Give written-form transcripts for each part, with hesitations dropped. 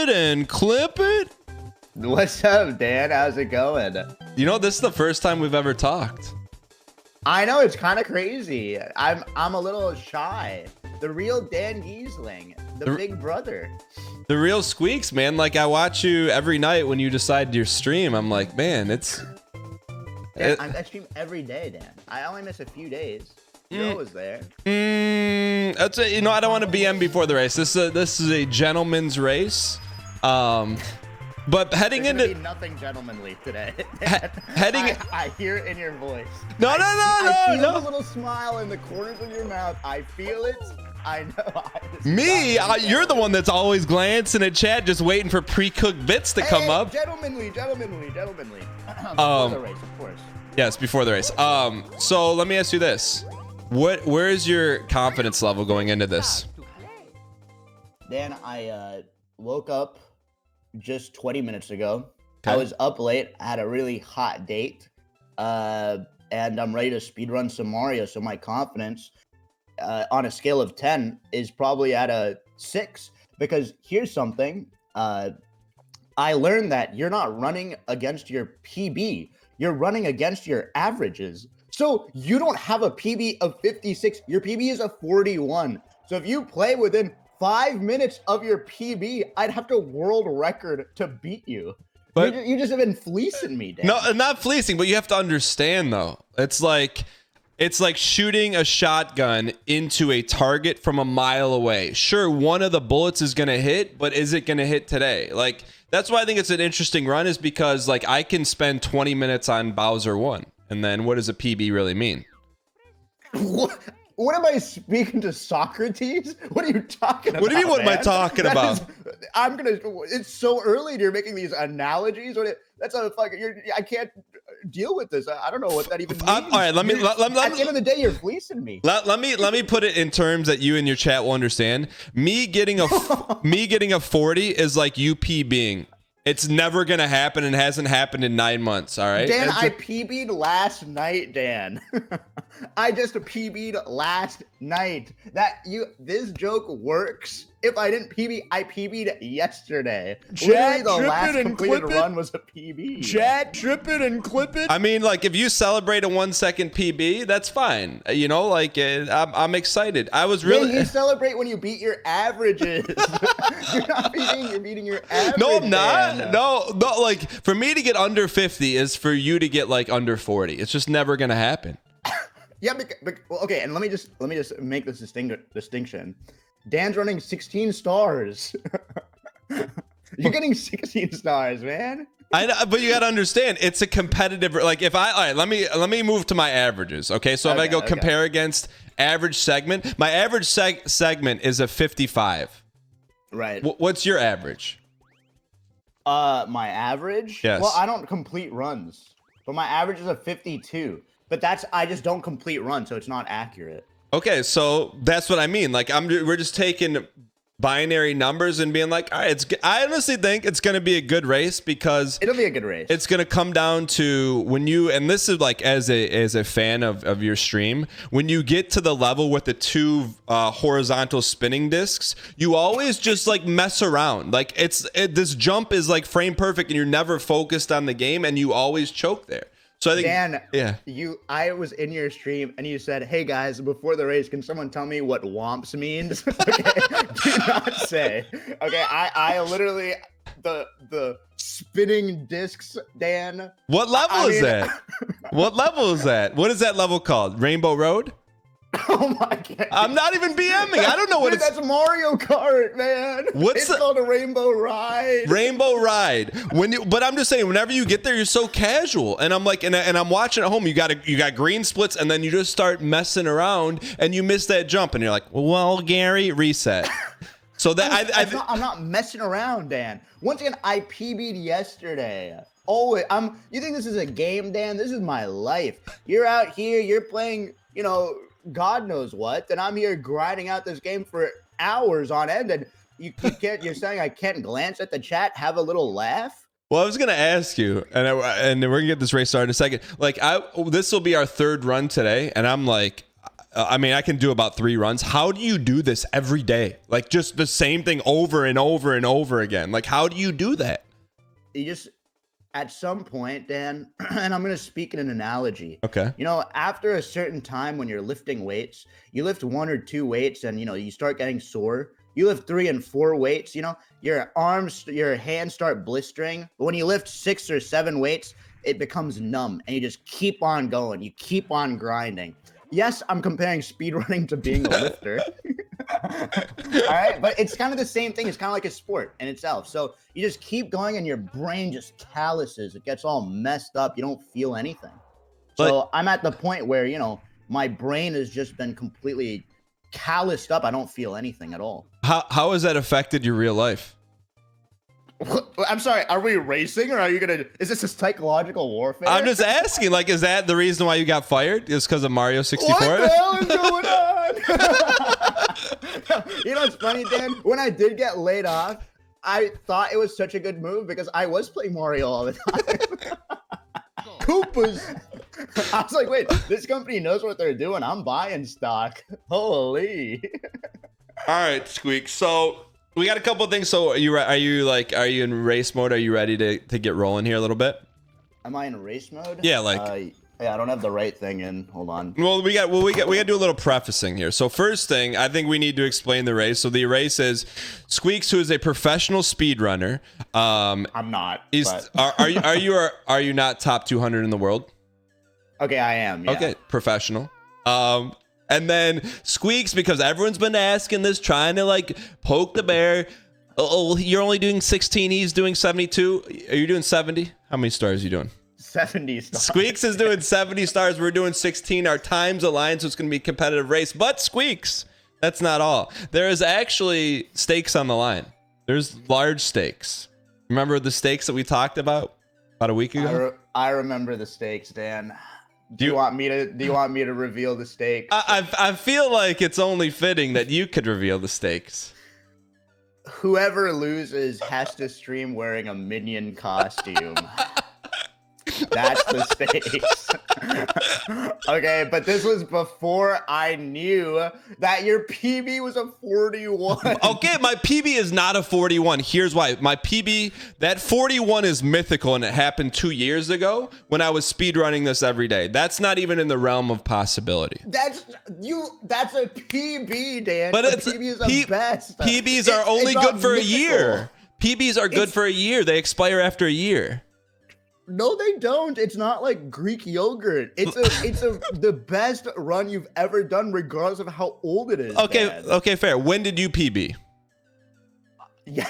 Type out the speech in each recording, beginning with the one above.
it and clip it. What's up, Dan? How's it going? You know, this is the first time we've ever talked. I know, it's kind of crazy. I'm a little shy. The real DANGHEESLIng, the big brother. The real Squeaks, man. Like, I watch you every night when you decide your stream. I'm like, man, it's... I stream every day, Dan. I only miss a few days. You're always there. That's it. You know, I don't want to BM before the race. This is a gentleman's race. But heading There's into nothing gentlemanly today. I hear it in your voice. I feel a little smile in the corners of your mouth. I feel it. I know. You're the one that's always glancing at chat, just waiting for pre-cooked bits to come up. Gentlemanly. Before the race, of course. Yes, before the race. So let me ask you this: where is your confidence level going into this? Dan, I woke up just 20 minutes ago. Okay. I was up late, had a really hot date, and I'm ready to speedrun some Mario. So my confidence on a scale of 10 is probably at a 6, because here's something. I learned that you're not running against your PB. You're running against your averages. So you don't have a PB of 56. Your PB is a 41. So if you play within 5 minutes of your PB, I'd have to world record to beat you. But you just have been fleecing me, Dan. No, not fleecing, but you have to understand though. It's like shooting a shotgun into a target from a mile away. Sure, one of the bullets is gonna hit, but is it gonna hit today? Like, that's why I think it's an interesting run, is because like I can spend 20 minutes on Bowser 1, and then what does a PB really mean? What am I speaking to, Socrates? What are you talking about? What do you mean, what am I talking about? It's so early and you're making these analogies. That's a fucking, I can't deal with this. I don't know what that even means. All right, let me at the end of the day, you're fleecing me. Let me put it in terms that you and your chat will understand. Me getting a 40 is like you PBing. It's never gonna happen and hasn't happened in 9 months. All right, Dan, I PB'd last night, Dan. I just PB'd last night. This joke works. If I didn't PB, I PB'd yesterday. Literally, the last completed run was a PB. Chat, trip it and clip it. I mean, like, if you celebrate a 1 second PB, that's fine. You know, like, I'm excited. I was really. Man, you celebrate when you beat your averages. You're not PBing, you're beating your average. No, I'm not. Man. No. Like, for me to get under 50 is for you to get like under 40. It's just never gonna happen. Yeah, okay, and let me just make this distinction. Dan's running 16 stars. You're getting 16 stars, man. I know, but you got to understand, it's a competitive. Like, if all right, let me move to my averages. Okay, so if I go compare against average segment, my average segment is a 55. Right. What's your average? My average? Yes. Well, I don't complete runs, but my average is a 52. But I just don't complete runs, so it's not accurate. Okay, so that's what I mean. Like, we're just taking binary numbers and being like, all right, I honestly think it's going to be a good race, because it'll be a good race. It's going to come down to when you, and this is like as a fan of your stream, when you get to the level with the 2 horizontal spinning discs, you always just like mess around. Like, this jump is like frame perfect and you're never focused on the game and you always choke there. So I think, Dan, yeah. I was in your stream and you said, "Hey guys, before the race, can someone tell me what womps means?" Okay, do not say. Okay, I literally the spinning discs, Dan. What level is that? What level is that? What is that level called? Rainbow Road? Oh my god! I'm not even BMing. I don't know what it's. That's Mario Kart, man. It's called a Rainbow Ride. Rainbow Ride. But I'm just saying, whenever you get there, you're so casual, and I'm like, and I'm watching at home. You got green splits, and then you just start messing around, and you miss that jump, and you're like, well, Gary, reset. So that I'm not messing around, Dan. Once again, I PB'd yesterday. Always, you think this is a game, Dan? This is my life. You're out here, you're playing, God knows what, and I'm here grinding out this game for hours on end, and you're saying I can't glance at the chat, have a little laugh? Well, I was gonna ask you, and we're gonna get this race started in a second. Like, this will be our 3rd run today, and I'm like, I mean, I can do about 3 runs. How do you do this every day? Like just the same thing over and over and over again. Like, how do you do that? You just, at some point, Dan, and I'm going to speak in an analogy. Okay. You know, after a certain time when you're lifting weights, you lift 1 or 2 weights and, you know, you start getting sore. You lift 3 and 4 weights, you know, your arms, your hands start blistering. But when you lift 6 or 7 weights, it becomes numb and you just keep on going. You keep on grinding. Yes, I'm comparing speedrunning to being a lifter. All right, but it's kind of the same thing. It's kind of like a sport in itself. So you just keep going and your brain just calluses. It gets all messed up. You don't feel anything. So I'm at the point where, you know, my brain has just been completely calloused up. I don't feel anything at all. How has that affected your real life? I'm sorry, are we racing or are you gonna, is this a psychological warfare? I'm just asking, like, is that the reason why you got fired? Is because of Mario 64? What the hell is going on? You know what's funny, Dan? When I did get laid off, I thought it was such a good move because I was playing Mario all the time. Koopas. I was like, wait, this company knows what they're doing. I'm buying stock. Holy. All right, Squeak. So we got a couple of things. So are you in race mode? Are you ready to get rolling here a little bit? Am I in race mode? Yeah, like yeah, I don't have the right thing in. Hold on. Well, we got to do a little prefacing here. So first thing, I think we need to explain the race. So the race is Squeaks, who is a professional speedrunner. I'm not. Are you not top 200 in the world? Okay, I am. Yeah. Okay, professional. And then Squeaks, because everyone's been asking this, trying to like poke the bear. Oh, you're only doing 16. He's doing 72. Are you doing 70? How many stars are you doing? 70 stars. Squeaks is doing 70 stars. We're doing 16. Our times align, so it's going to be a competitive race. But Squeaks, that's not all. There is actually stakes on the line. There's large stakes. Remember the stakes that we talked about a week ago? I remember the stakes, Dan. Do you want me to reveal the stakes? I feel like it's only fitting that you could reveal the stakes. Whoever loses has to stream wearing a minion costume. That's the stakes. Okay, but this was before I knew that your PB was a 41. Okay, my PB is not a 41. Here's why. My PB, that 41 is mythical, and it happened 2 years ago when I was speedrunning this every day. That's not even in the realm of possibility. That's a PB, Dan. But it's PB is the best. PBs are only good for mythical. a year. PBs are good for a year. They expire after a year. No, they don't. It's not like Greek yogurt. It's the best run you've ever done, regardless of how old it is. Okay, Dad. okay, fair. When did you PB? Yeah,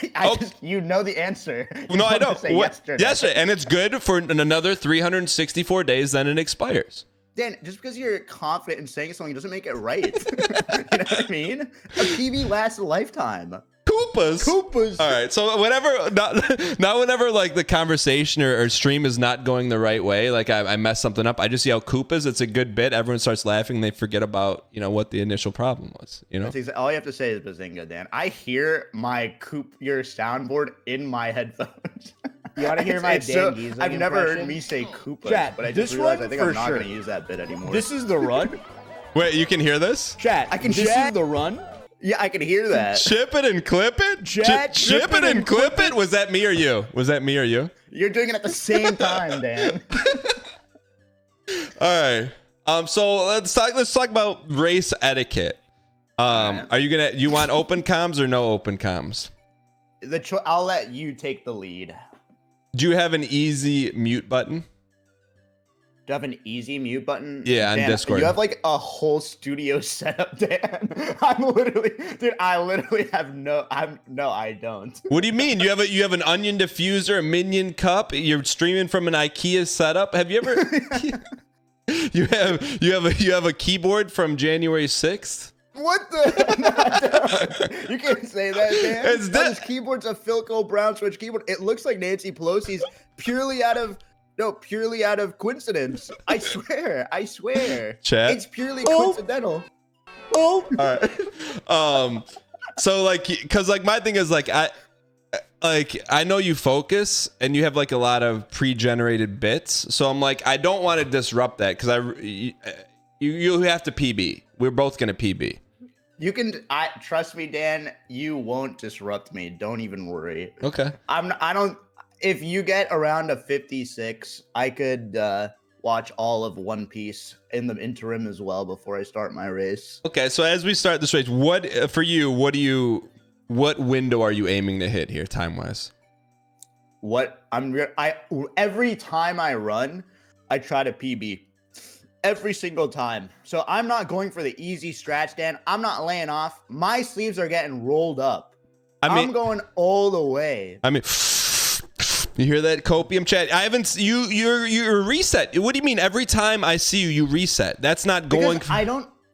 you know the answer. No, I don't. Say yesterday. Yesterday, and it's good for another 364 days. Then it expires. Dan, just because you're confident in saying something doesn't make it right. You know what I mean? A PB lasts a lifetime. Koopas. All right. So whenever, not whenever like the conversation or stream is not going the right way, like I mess something up, I just yell Koopas. It's a good bit. Everyone starts laughing. They forget about, what the initial problem was, That's all you have to say is Bazinga, Dan. I hear your soundboard in my headphones. You want to hear my DANGHEESLING I've never impression? heard me say Koopas, Chat, but I this just realized run I think for I'm not sure. going to use that bit anymore. This is the run? Wait, you can hear this? Chat, I can this chat. is the run? Yeah, I can hear that. Ship it and clip it? Chat, Ship it and clip it? Was that me or you? You're doing it at the same time, Dan. All right. So let's talk about race etiquette. Are you want open comms or no open comms? I'll let you take the lead. Do you have an easy mute button? Do you have an easy mute button? Yeah, on Dan, Discord. You have like a whole studio setup, Dan. I literally have no. I don't. What do you mean? You have an onion diffuser, a minion cup. You're streaming from an IKEA setup. Have you ever? you have a keyboard from January 6th. What the? You can't say that, Dan. This keyboard's a Philco Brown Switch keyboard. It looks like Nancy Pelosi's purely out of coincidence. I swear. Chat. It's purely coincidental. Oh. All right. So like, cause like my thing is like, I know you focus and you have like a lot of pre-generated bits. So I'm like, I don't want to disrupt that. Cause You have to PB. We're both gonna PB. You can. I trust me, Dan. You won't disrupt me. Don't even worry. Okay. I don't. If you get around a 56, I could watch all of One Piece in the interim as well before I start my race. Okay. So as we start this race, what for you? What window are you aiming to hit here, time wise? Every time I run, I try to PB. Every single time. So I'm not going for the easy stretch, Dan. I'm not laying off. My sleeves are getting rolled up. I'm going all the way. I mean, you hear that copium chat? I haven't. You're reset. What do you mean? Every time I see you, you reset. That's not going.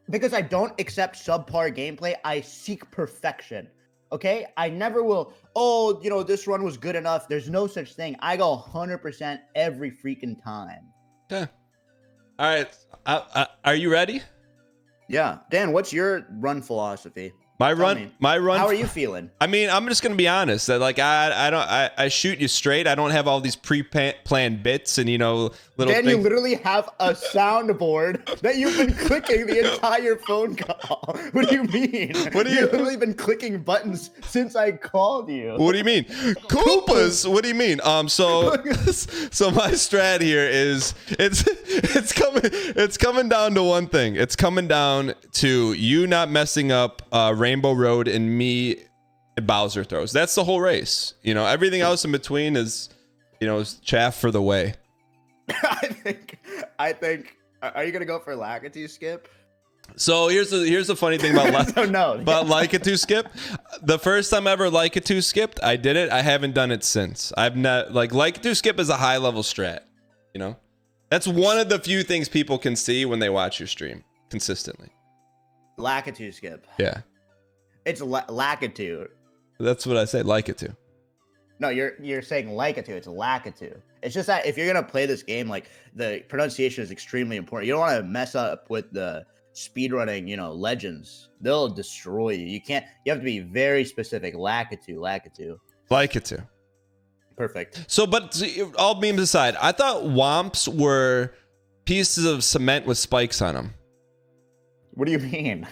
Because I don't accept subpar gameplay. I seek perfection. Okay, I never will. Oh, this run was good enough. There's no such thing. I go 100% every freaking time. Okay. All right. Are you ready? Yeah, Dan. What's your run philosophy? My run. How are you feeling? I mean, I'm just gonna be honest. That like I shoot you straight. I don't have all these pre-planned bits and little. Dan, things. you literally have a soundboard that you've been clicking the entire phone call. What do you mean? You've literally been clicking buttons since I called you. What do you mean, Koopas? What do you mean? So my strat here is it's coming down to one thing. It's coming down to you not messing up Rainbow Road and me Bowser throws. That's the whole race. Everything else in between is chaff for the way. I think. Are you gonna go for Lakitu skip? So here's the funny thing about about Lakitu skip. The first time ever Lakitu skipped, I did it. I haven't done it since. I've not Lakitu skip is a high level strat. That's one of the few things people can see when they watch your stream consistently. Lakitu skip. Yeah. It's Lakitu. That's what I say. Lakitu. No, you're saying Lakitu. It's Lakitu. It's just that if you're gonna play this game, the pronunciation is extremely important. You don't want to mess up with the speedrunning, legends. They'll destroy you. You have to be very specific. Lakitu. Perfect. So, but all memes aside, I thought womps were pieces of cement with spikes on them. What do you mean?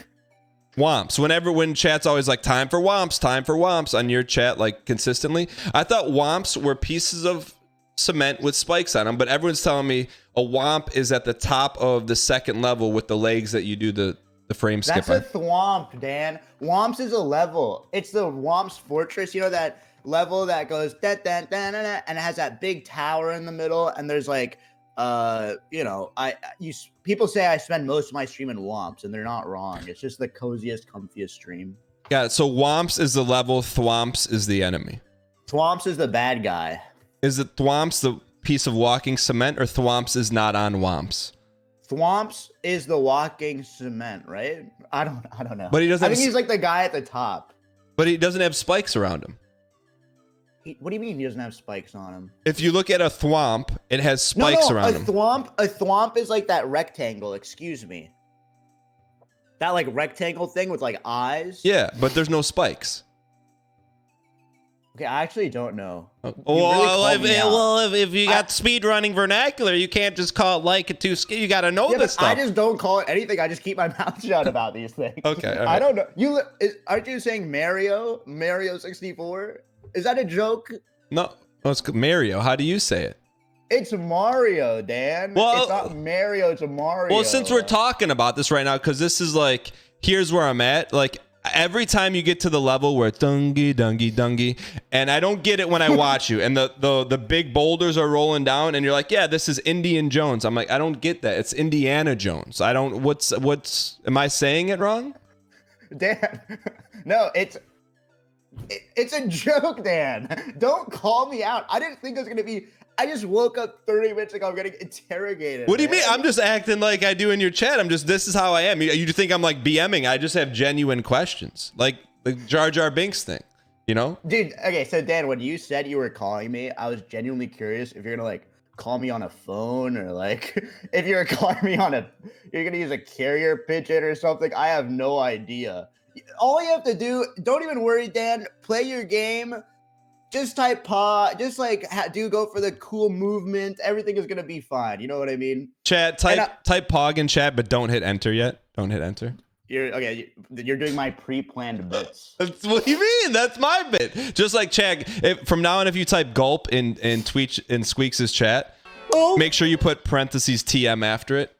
Womps. When chat's always like time for womps on your chat, consistently. I thought womps were pieces of cement with spikes on them, but everyone's telling me a womp is at the top of the second level with the legs that you do the frame skip on. That's a thwomp, Dan. Womps is a level. It's the Womps Fortress. That level that goes da, da, da, da, da, and it has that big tower in the middle, and there's people say I spend most of my stream in Womps, and they're not wrong. It's just the coziest, comfiest stream. Yeah, so Womps is the level, Thwomps is the enemy. Thwomps is the bad guy. Is it Thwomps the piece of walking cement, or Thwomps is not on Womps? Thwomps is the walking cement, right? I don't know. But he doesn't. I think he's like the guy at the top. But he doesn't have spikes around him. What do you mean he doesn't have spikes on him? If you look at a thwomp, it has spikes around him. A thwomp is like that rectangle. Excuse me. That rectangle thing with eyes. Yeah, but there's no spikes. Okay, I actually don't know. If you got speedrunning vernacular, you can't just call it Lakitu skip. You got to know this stuff. I just don't call it anything. I just keep my mouth shut about these things. Okay, all right. I don't know. Aren't you saying Mario 64? Is that a joke? No, it's Mario. How do you say it? It's Mario, Dan. Well, it's not Mario, it's a Mario. Well, since we're talking about this right now, because this is here's where I'm at. Every time you get to the level where dungy, and I don't get it when I watch you, and the big boulders are rolling down, and you're like, yeah, this is Indian Jones. I'm like, I don't get that. It's Indiana Jones. I don't. What's? Am I saying it wrong? Dan, no, it's a joke, Dan. Don't call me out. I didn't think it was going to be... I just woke up 30 minutes ago. I'm getting interrogated. What do you mean? I'm just acting like I do in your chat. This is how I am. You think I'm BMing. I just have genuine questions. Like the Jar Jar Binks thing, Dude, okay, so Dan, when you said you were calling me, I was genuinely curious if you're going to call me on a phone or if you're calling me you're going to use a carrier pigeon or something. I have no idea. All you have to do, don't even worry, Dan, play your game just type pause. Just like do go for the cool movement. Everything is gonna be fine. You know what I mean? Chat, type pog in chat, but don't hit enter yet. Don't hit enter. You're okay. You're doing my pre-planned bits. What do you mean? That's my bit. Just like Chad, from now on, if you type gulp in Squeaks' chat, make sure you put parentheses TM after it.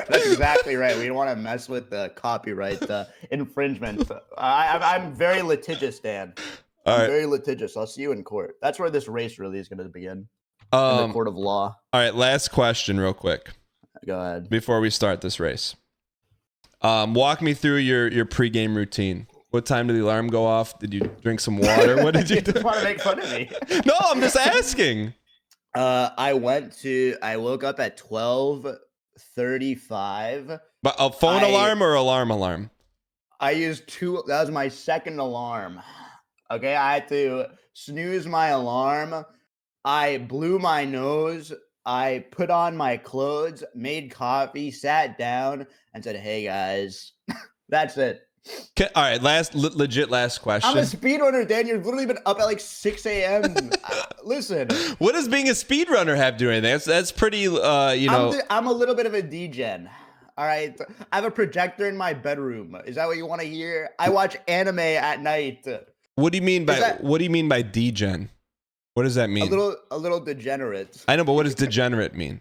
That's exactly right. We don't want to mess with the copyright infringement. I'm very litigious, Dan. I'm very litigious. I'll see you in court. That's where this race really is going to begin. In the court of law. All right, last question real quick. Go ahead. Before we start this race. Walk me through your pregame routine. What time did the alarm go off? Did you drink some water? What did you do? You just want to make fun of me. No, I'm just asking. I woke up at 12:35. But a phone alarm or alarm? I used that was my second alarm. Okay, I had to snooze my alarm. I blew my nose. I put on my clothes, made coffee, sat down, and said, "Hey guys," that's it. Okay, all right, legit last question. I'm a speedrunner, Dan. You've literally been up at like 6 a.m. Listen. What does being a speedrunner have to do anything? That's pretty, you know. I'm a little bit of a degen. All right. I have a projector in my bedroom. Is that what you want to hear? I watch anime at night. What do you mean by degen? What does that mean? A little degenerate. I know, but what does degenerate mean?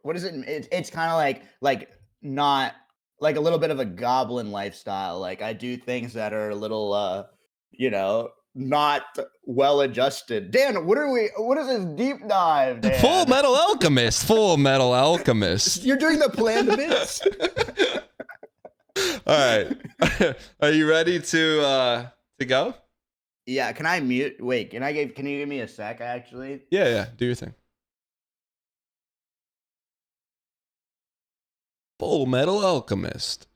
What is it? It's kind of like not like a little bit of a goblin lifestyle. Like I do things that are a little, not well adjusted. Dan, what is this deep dive, Dan? Full Metal Alchemist. Full Metal Alchemist. You're doing the planned bits. All right. Are you ready to go? Yeah, can I mute? Wait, can you give me a sec, actually? Yeah, do your thing. Full Metal Alchemist.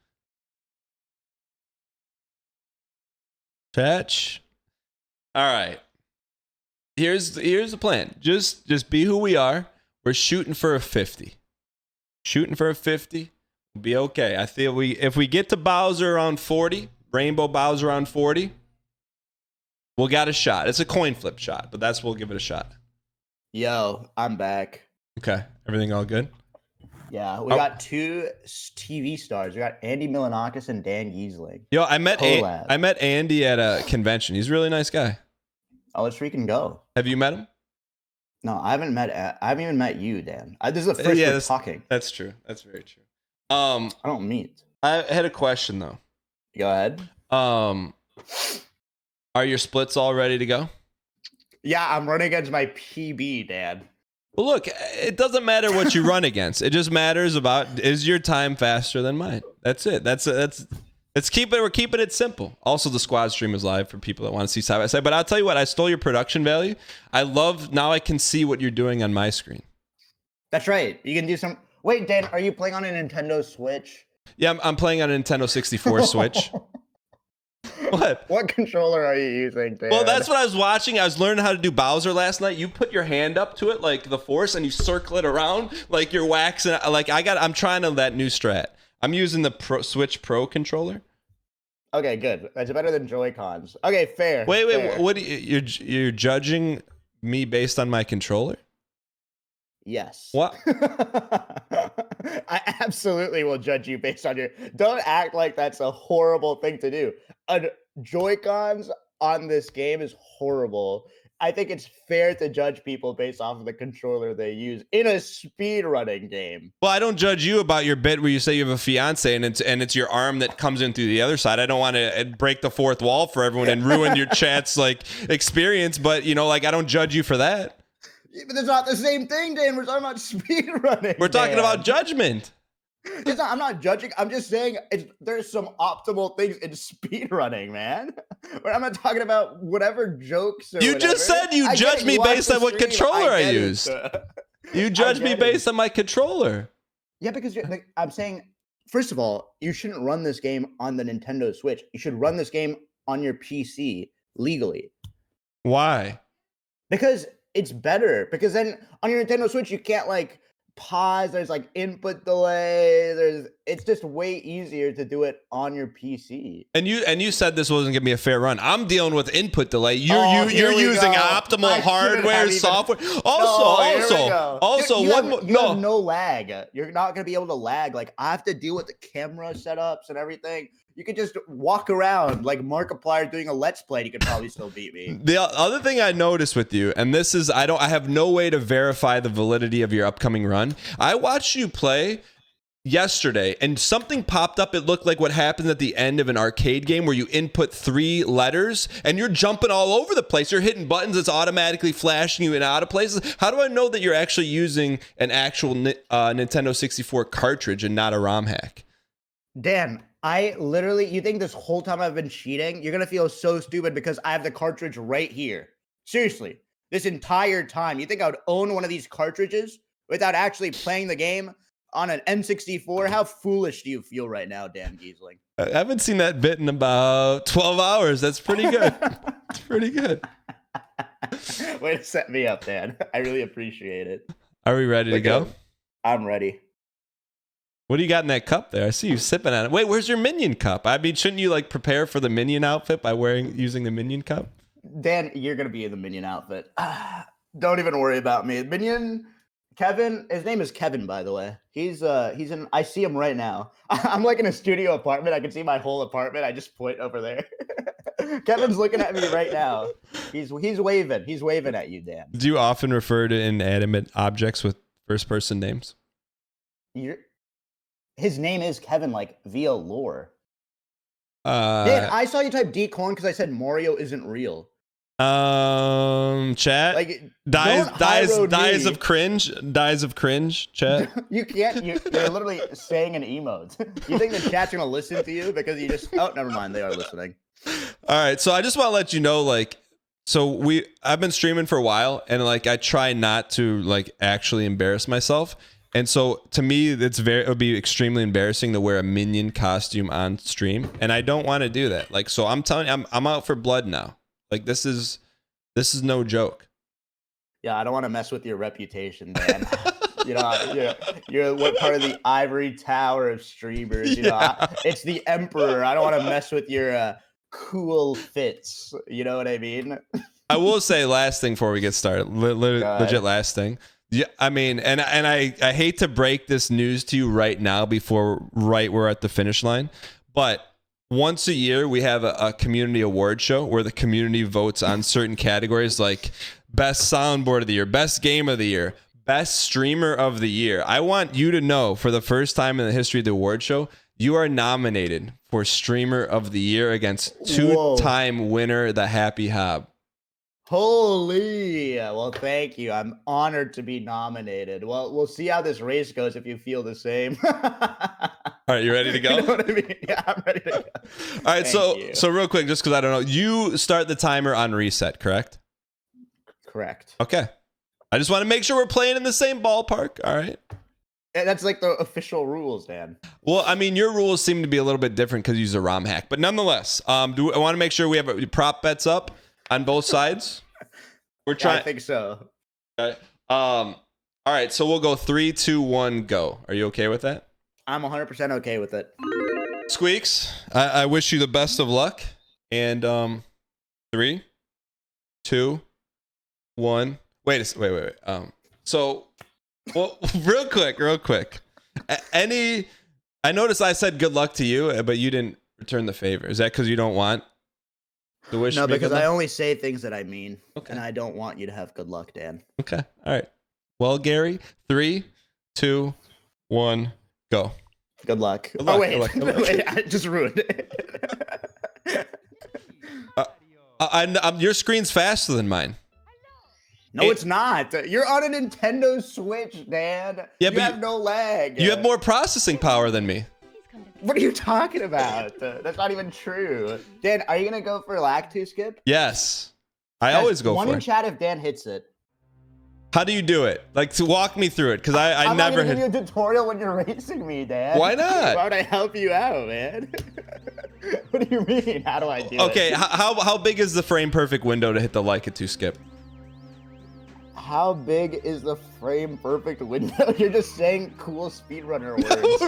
Patch. All right. Here's the plan. Just be who we are. We're shooting for a 50. Shooting for a 50. We'll be okay. I feel if we get to Bowser around 40, Rainbow Bowser around 40, we'll got a shot. It's a coin flip shot, but we'll give it a shot. Yo, I'm back. Okay. Everything all good? Yeah, we got two TV stars. We got Andy Milonakis and Dan Giesling. Yo, I met Andy at a convention. He's a really nice guy. Oh, let's freaking go. Have you met him? No, I haven't even met you, Dan. This is the first we're talking. That's true. That's very true. I don't meet. I had a question though. Go ahead. Are your splits all ready to go? Yeah, I'm running against my PB, Dan. Well, look, it doesn't matter what you run against. It just matters about is your time faster than mine. That's it. We're keeping it simple. Also, the squad stream is live for people that want to see side by side. But I'll tell you what, I stole your production value. Now I can see what you're doing on my screen. That's right. You can do some. Wait, Dan, are you playing on a Nintendo Switch? Yeah, I'm playing on a Nintendo 64 Switch. What controller are you using, Dan? Well, that's what I was watching. I was learning how to do Bowser last night. You put your hand up to it like the Force, and you circle it around like you're waxing. Like I'm trying that new strat. I'm using the Switch Pro controller. Okay, good. That's better than Joy-Cons. Okay, fair. Wait. Fair. What? You're judging me based on my controller? Yes. What? I absolutely will judge you based on your. Don't act like that's a horrible thing to do. Joy-Cons on this game is horrible. I think it's fair to judge people based off of the controller they use in a speedrunning game. Well, I don't judge you about your bit where you say you have a fiance and it's your arm that comes in through the other side. I don't want to break the fourth wall for everyone and ruin your chat's experience, I don't judge you for that. But it's not the same thing, Dan. We're talking about speedrunning. We're talking about judgment. I'm not judging. I'm just saying there's some optimal things in speedrunning, man. But I'm not talking about whatever jokes or whatever. Just said you judge me based on what controller I use. You judge me based on my controller. Yeah, because I'm saying, first of all, you shouldn't run this game on the Nintendo Switch. You should run this game on your PC legally. Why? Because it's better. Because then on your Nintendo Switch, you can't pause. There's like input delay. It's just way easier to do it on your PC. And you said this wasn't gonna be a fair run. I'm dealing with input delay. You're Here we using go. optimal I shouldn't hardware, have even- software. Here we Also, you one have, more. you have no lag. You're not gonna be able to lag. Like I have to deal with the camera setups and everything. You could just walk around like Markiplier doing a Let's Play. You could probably still beat me. The other thing I noticed with you, and this is I have no way to verify the validity of your upcoming run. I watched you play yesterday and something popped up. It looked like what happens at the end of an arcade game where you input 3 letters and you're jumping all over the place. You're hitting buttons that's automatically flashing you in and out of places. How do I know that you're actually using an actual Nintendo 64 cartridge and not a ROM hack? Dan, I literally, you think this whole time I've been cheating? You're gonna feel so stupid because I have the cartridge right here. Seriously, this entire time. You think I would own one of these cartridges without actually playing the game on an N64? How foolish do you feel right now, Dan Giesling? I haven't seen that bit in about 12 hours. That's pretty good. It's pretty good. Way to set me up, Dan. I really appreciate it. Are we ready to go? I'm ready. What do you got in that cup there? I see you sipping on it. Wait, where's your Minion cup? I mean, shouldn't you like prepare for the Minion outfit by using the Minion cup? Dan, you're gonna be in the Minion outfit. Don't even worry about me. Minion, Kevin. His name is Kevin, by the way. He's in. I see him right now. I'm like in a studio apartment. I can see my whole apartment. I just point over there. Kevin's looking at me right now. He's waving. He's waving at you, Dan. Do you often refer to inanimate objects with first-person names? His name is Kevin, like via lore. Dan, I saw you type D-corn because I said Mario isn't real. Chat. Like dies of cringe. Chat. You can't. You're literally saying an emote. You think the chat's gonna listen to you because you just? Oh, never mind. They are listening. All right. So I just want to let you know, like, I've been streaming for a while, and like I try not to like actually embarrass myself. And so to me, it would be extremely embarrassing to wear a Minion costume on stream, and I don't want to do that. Like, so I'm telling you, I'm out for blood now. Like this is no joke. Yeah, I don't want to mess with your reputation, man. you're what part of the ivory tower of streamers. You know, it's the emperor. I don't want to mess with your cool fits. You know what I mean? I will say last thing before we get started. Legit last thing. Yeah, I mean, and I hate to break this news to you right now we're at the finish line, but once a year we have a community award show where the community votes on certain categories like best soundboard of the year, best game of the year, best streamer of the year. I want you to know for the first time in the history of the award show, you are nominated for streamer of the year against two-time winner, the Happy Hob. Holy, well, thank you. I'm honored to be nominated. Well, we'll see how this race goes if you feel the same. All right, you ready to go? You know what I mean? Yeah, I'm ready to go. All right, so real quick, just because I don't know, you start the timer on reset, correct? Correct. Okay. I just want to make sure we're playing in the same ballpark. All right. That's like the official rules, Dan. Well, I mean, your rules seem to be a little bit different because you use a ROM hack, but nonetheless, I want to make sure we have prop bets up on both sides. We're trying. Yeah, I think so. Okay. All right. So we'll go 3, 2, 1, go. Are you okay with that? I'm 100% okay with it. Squeaks, I wish you the best of luck. And 3, 2, 1. Wait. So, well, real quick. I noticed I said good luck to you, but you didn't return the favor. Is that because you don't want? No, because I only say things that I mean, and I don't want you to have good luck, Dan. Okay, all right. Well, Gary, 3, 2, 1, go. Good luck. Good luck. Oh wait, Good luck. Good luck. wait, I just ruined it. Your screen's faster than mine. No, it's not. You're on a Nintendo Switch, Dan. Yeah, you have no lag. You have more processing power than me. What are you talking about? That's not even true. Dan, are you gonna go for lag to skip? Yes, I always go one for in it. chat if Dan hits it. How do you do it? Like, to walk me through it, because I I'm never not gonna give you a tutorial when you're racing me, Dan. Why not? Why would I help you out, man? What do you mean? How do I do it? Okay, how big is the frame perfect window to hit the like it to skip? how big is the frame perfect window? You're just saying cool speedrunner words.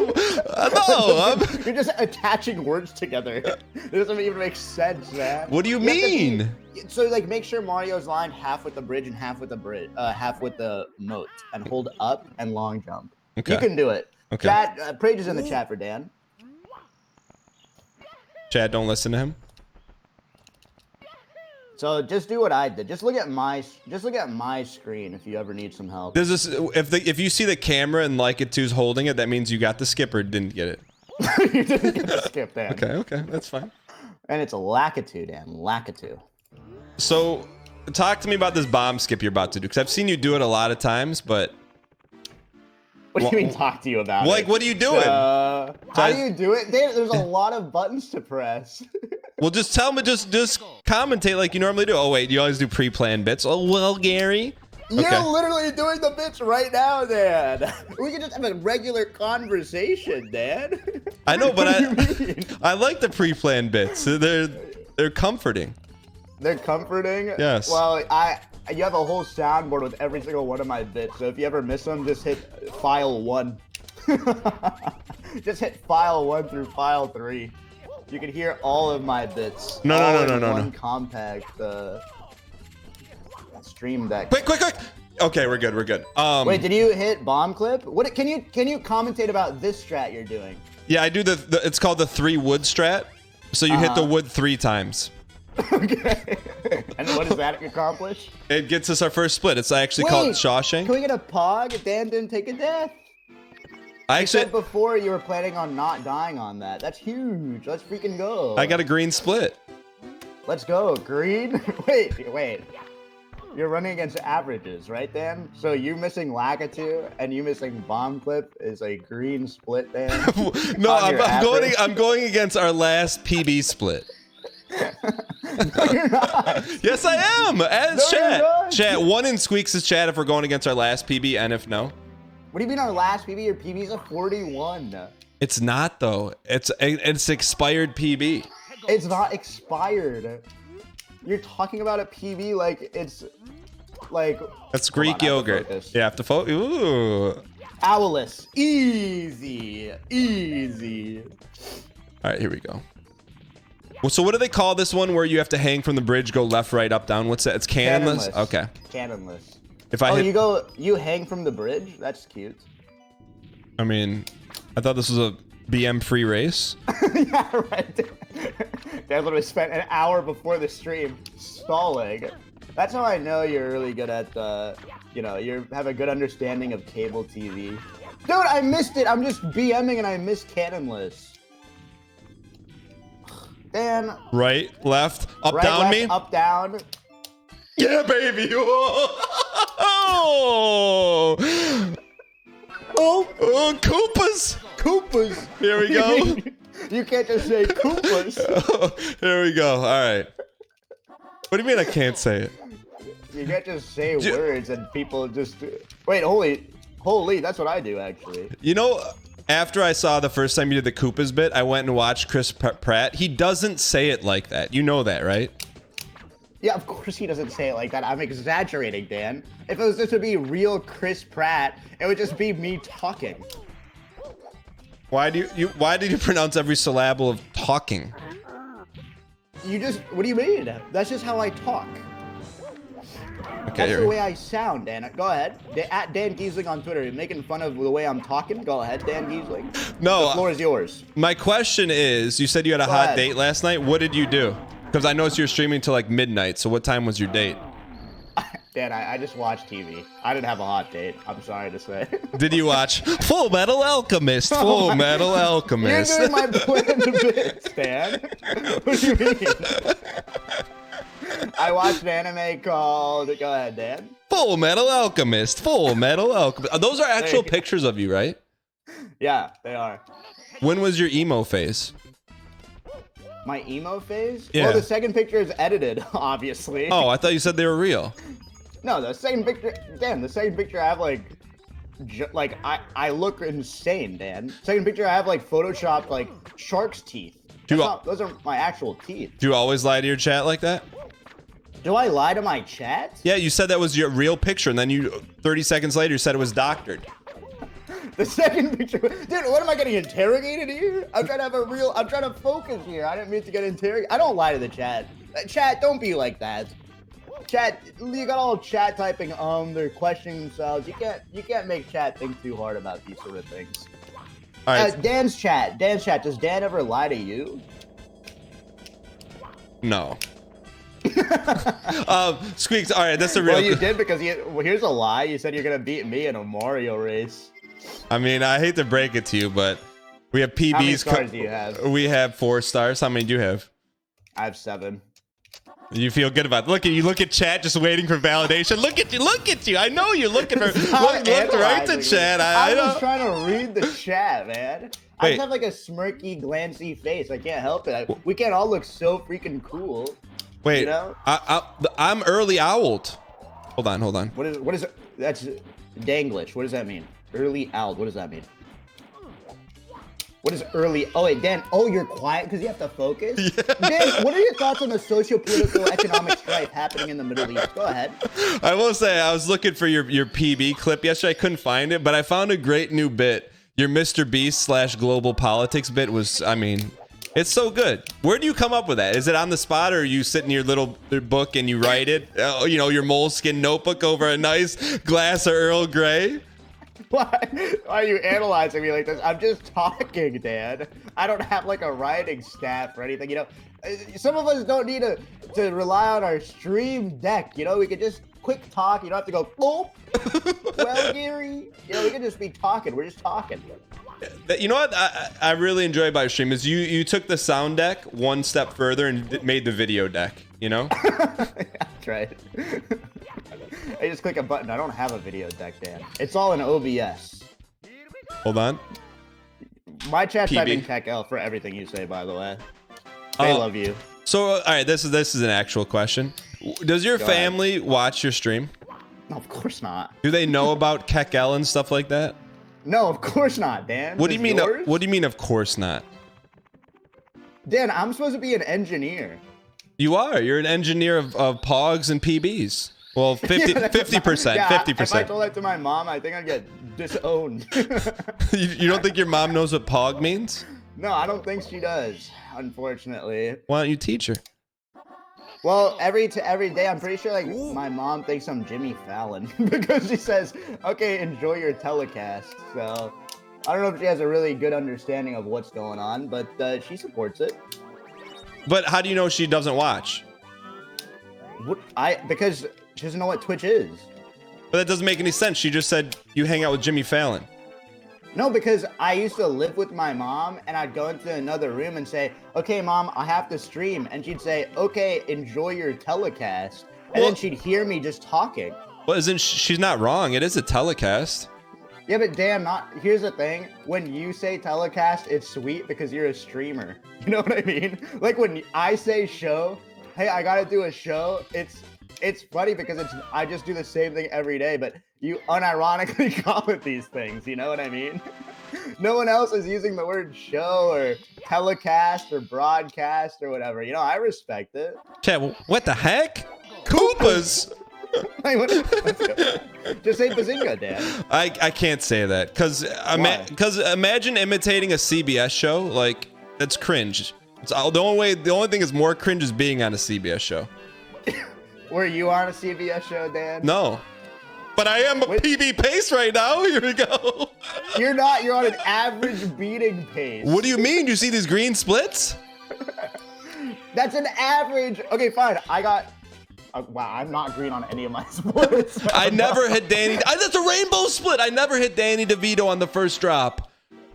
No, You're just attaching words together. It doesn't even make sense, man. what do you have to be- mean? So like, make sure Mario's lined half with the bridge and half with the half with the moat, and hold up and long jump. Okay. You can do it. Okay. Chat, Praise is in the chat for Dan. Chad, don't listen to him. So just do what I did. Just look at my screen if you ever need some help. Does this if you see the camera and like it two's holding it, that means you got the skip or didn't get it. You didn't get to skip Dan. Okay, that's fine. And it's a Lakitu, Dan. Lakitu. So, talk to me about this bomb skip you're about to do, because I've seen you do it a lot of times, but What do you mean talk to you about like, it? what are you doing? How do you do it? There's a lot of buttons to press. Well, just tell me, just commentate like you normally do. Oh wait, you always do pre-planned bits. Oh well, Gary. You're literally doing the bits right now, Dan. We can just have a regular conversation, Dan. I know, but What do you mean? I like the pre-planned bits. They're comforting. They're comforting? Yes. Well, you have a whole soundboard with every single one of my bits, so if you ever miss them, just hit file 1. Just hit file 1 through file 3. You can hear all of my bits. No. One compact stream deck. Quick. Okay, we're good. Wait, did you hit bomb clip? What can you commentate about this strat you're doing? Yeah, I do the it's called the 3 wood strat. So you hit the wood 3 times. Okay. And what does that accomplish? It gets us our first split. It's actually called Shawshank. Can we get a pog? Dan didn't take a death. I You actually said before you were planning on not dying on that. That's huge. Let's freaking go. I got a green split. Let's go. Green? Wait. You're running against averages, right, Dan? So you missing Lakitu and you missing bomb clip is a green split, Dan? No, On I'm going against our last PB split. No, you're not. Yes, I am. As No, you're chat. not. Chat. 1 in Squeaks' chat if we're going against our last PB, and if no. What do you mean our last PB? Your PB's a 41. It's not though. It's expired PB. It's not expired. You're talking about a PB like it's like. That's Greek yogurt. You have to focus. Ooh. Owless. Easy. All right, here we go. Well, so what do they call this one where you have to hang from the bridge, go left, right, up, down? What's that? It's cannonless. Okay. Cannonless. If I hit, you hang from the bridge? That's cute. I mean, I thought this was a BM free race. Yeah, right. Dan literally spent an hour before the stream stalling. That's how I know you're really good at you have a good understanding of cable TV. Dude, I missed it. I'm just BMing and I missed cannonless. Dan. Right, left, up, Right, down, left, me. up, down. Yeah, baby. Oh, Koopas. Here we go. You can't just say Koopas. Here we go. All right. What do you mean I can't say it? You can't just say words and people just wait. Holy, that's what I do actually. You know, after I saw the first time you did the Koopas bit, I went and watched Chris Pratt. He doesn't say it like that. You know that, right? Yeah, of course he doesn't say it like that. I'm exaggerating, Dan. If it was just to be real Chris Pratt, it would just be me talking. Why did you pronounce every syllable of talking? What do you mean? That's just how I talk. Okay, That's the way I sound, Dan. Go ahead. At Dan Giesling on Twitter. You're making fun of the way I'm talking? Go ahead, Dan Giesling. No. The floor is yours. My question is, you said you had a hot date last night. What did you do? Because I noticed you were streaming till like midnight. So what time was your date? Dan, I just watched TV. I didn't have a hot date. I'm sorry to say. Did you watch Full Metal Alchemist? Full Metal Alchemist. You're doing my planned bits, Dan. What do you mean? I watched an anime called. Go ahead, Dan. Full Metal Alchemist. Full Metal Alchemist. Those are actual pictures of you, right? Yeah, they are. When was your emo phase? My emo phase? Yeah. Well, the second picture is edited, obviously. Oh, I thought you said they were real. No, the second picture, Dan. The second picture I have I look insane, Dan. Second picture I have photoshopped shark's teeth. Those are my actual teeth. Do you always lie to your chat like that? Do I lie to my chat? Yeah, you said that was your real picture, and then you 30 seconds later you said it was doctored. The second picture, dude. What am I getting interrogated here? I'm trying to have a real. I'm trying to focus here. I didn't mean to get interrogated. I don't lie to the chat. Chat, don't be like that. Chat, you got all chat typing. They're questioning themselves. You can't make chat think too hard about these sort of things. All right. Dan's chat. Does Dan ever lie to you? No. Squeaks. All right, that's the real. Well, you did because here's a lie. You said you're gonna beat me in a Mario race. I mean, I hate to break it to you, but we have PBs. How many stars do you have? We have 4 stars. How many do you have? I have 7. You feel good about it. Look at you. Look at chat, just waiting for validation. Look at you. Look at you. I know you're looking for. Look right to chat. I was trying to read the chat, man. I just have like a smirky, glancy face. I can't help it. We can't all look so freaking cool. Wait, you know? I'm early owled. Hold on. What is it? That's Danglish. What does that mean? Early owled. What does that mean? What is early? Oh wait, Dan. Oh, you're quiet because you have to focus. Yeah. Dan, what are your thoughts on the socio-political economic strife happening in the Middle East? Go ahead. I will say I was looking for your PB clip yesterday. I couldn't find it, but I found a great new bit. Your Mr. Beast / global politics bit was, I mean, it's so good. Where do you come up with that? Is it on the spot, or you sit in your little book and you write it? You know, your moleskin notebook over a nice glass of Earl Grey? Why are you analyzing me like this? I'm just talking, Dan. I don't have like a writing staff or anything. You know, some of us don't need to rely on our stream deck. You know, we could just quick talk. You don't have to go, oh, well, Gary. You know, we can just be talking. We're just talking. You know what I really enjoy about your stream is you took the sound deck one step further and made the video deck, you know? That's right. I just click a button. I don't have a video deck, Dan. It's all in OBS. Hold on. My chat's typing Tech L for everything you say, by the way. They love you. So, all right, this is an actual question. Does your family watch your stream? No, of course not. Do they know about Kekel and stuff like that? No, of course not, Dan. What do you mean? What do you mean? Of course not. Dan, I'm supposed to be an engineer. You are. You're an engineer of Pogs and PBs. Well, 50%. Yeah, 50%. If I told that to my mom, I think I'd get disowned. You don't think your mom knows what Pog means? No, I don't think she does, unfortunately. Why don't you teach her? Well, every day, I'm pretty sure like my mom thinks I'm Jimmy Fallon because she says, "Okay, enjoy your telecast." So I don't know if she has a really good understanding of what's going on, but she supports it. But how do you know she doesn't watch? Because she doesn't know what Twitch is. But that doesn't make any sense. She just said you hang out with Jimmy Fallon. No, because I used to live with my mom, and I'd go into another room and say, "Okay, Mom, I have to stream," and she'd say, "Okay, enjoy your telecast," and then she'd hear me just talking. Well, she's not wrong. It is a telecast. Yeah, but Dan, here's the thing. When you say telecast, it's sweet because you're a streamer. You know what I mean? Like when I say show, hey, I gotta do a show. It's funny because I just do the same thing every day, but you unironically call it these things. You know what I mean? No one else is using the word show or telecast or broadcast or whatever. You know, I respect it. Chat, what the heck? Koopas? Just say Bazinga, Dan. I can't say that because imagine imitating a CBS show. Like, that's cringe. It's the only thing is more cringe is being on a CBS show. Were you on a CBS show, Dan? No. But I am a PB pace right now. Here we go. You're not. You're on an average beating pace. What do you mean? You see these green splits? That's an average. Okay, fine. I got... wow, I'm not green on any of my sports. I never hit Danny. That's a rainbow split. I never hit Danny DeVito on the first drop.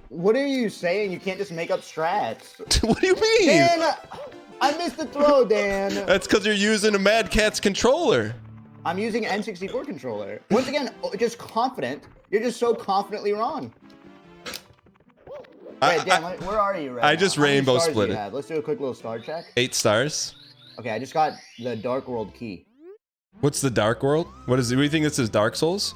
What are you saying? You can't just make up strats. What do you mean? Dan, I missed the throw, Dan. That's because you're using a Mad Catz controller. I'm using an N64 controller. Once again, just confident. You're just so confidently wrong. Wait, Dan, where are you right now? I just rainbow split it. Let's do a quick little star check. 8 stars. Okay, I just got the Dark World key. What's the Dark World? What do you think this is, Dark Souls?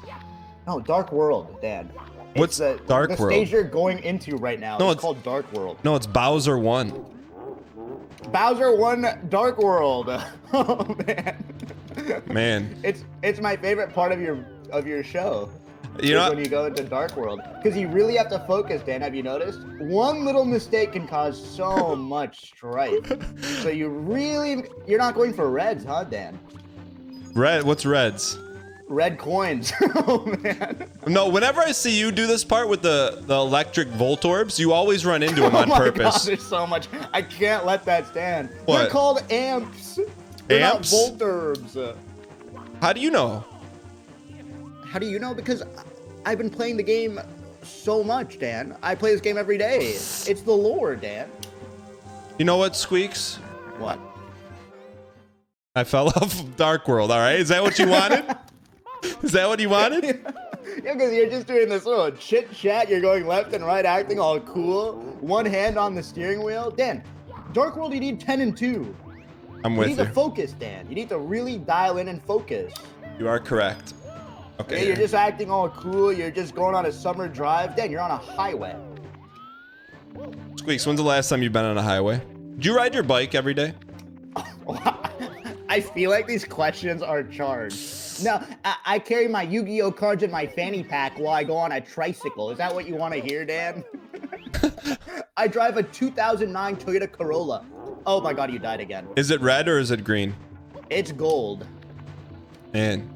No, Dark World, Dan. What's Dark World? The stage you're going into right now. No, it's called Dark World. No, it's Bowser 1. Bowser 1 Dark World. Oh, man. Man. It's my favorite part of your show. You know, when you go into Dark World, because you really have to focus, Dan. Have you noticed? One little mistake can cause so much strife. So you're not going for reds, huh, Dan? red. What's reds? Red coins. Oh man. No, whenever I see you do this part with the electric volt orbs, you always run into them on Oh my purpose. God, there's so much. I can't let that stand. What? They're called amps. They're Amps? not volt orbs. How do you know? How do you know? Because I've been playing the game so much, Dan. I play this game every day. It's the lore, Dan. You know what, Squeaks? What? I fell off of Dark World, all right? Is that what you wanted? Is that what you wanted? Yeah, because you're just doing this little chit chat. You're going left and right, acting all cool. One hand on the steering wheel. Dan, Dark World, you need 10 and 2. I'm You with need you. to focus, Dan. You need to really dial in and focus. You are correct. Okay. Yeah, you're just acting all cool. You're just going on a summer drive. Dan, you're on a highway. Squeaks, when's the last time you've been on a highway? Do you ride your bike every day? I feel like these questions are charged. No, I carry my Yu-Gi-Oh cards in my fanny pack while I go on a tricycle. Is that what you want to hear, Dan? I drive a 2009 Toyota Corolla. Oh my God, you died again. Is it red or is it green? It's gold. Man.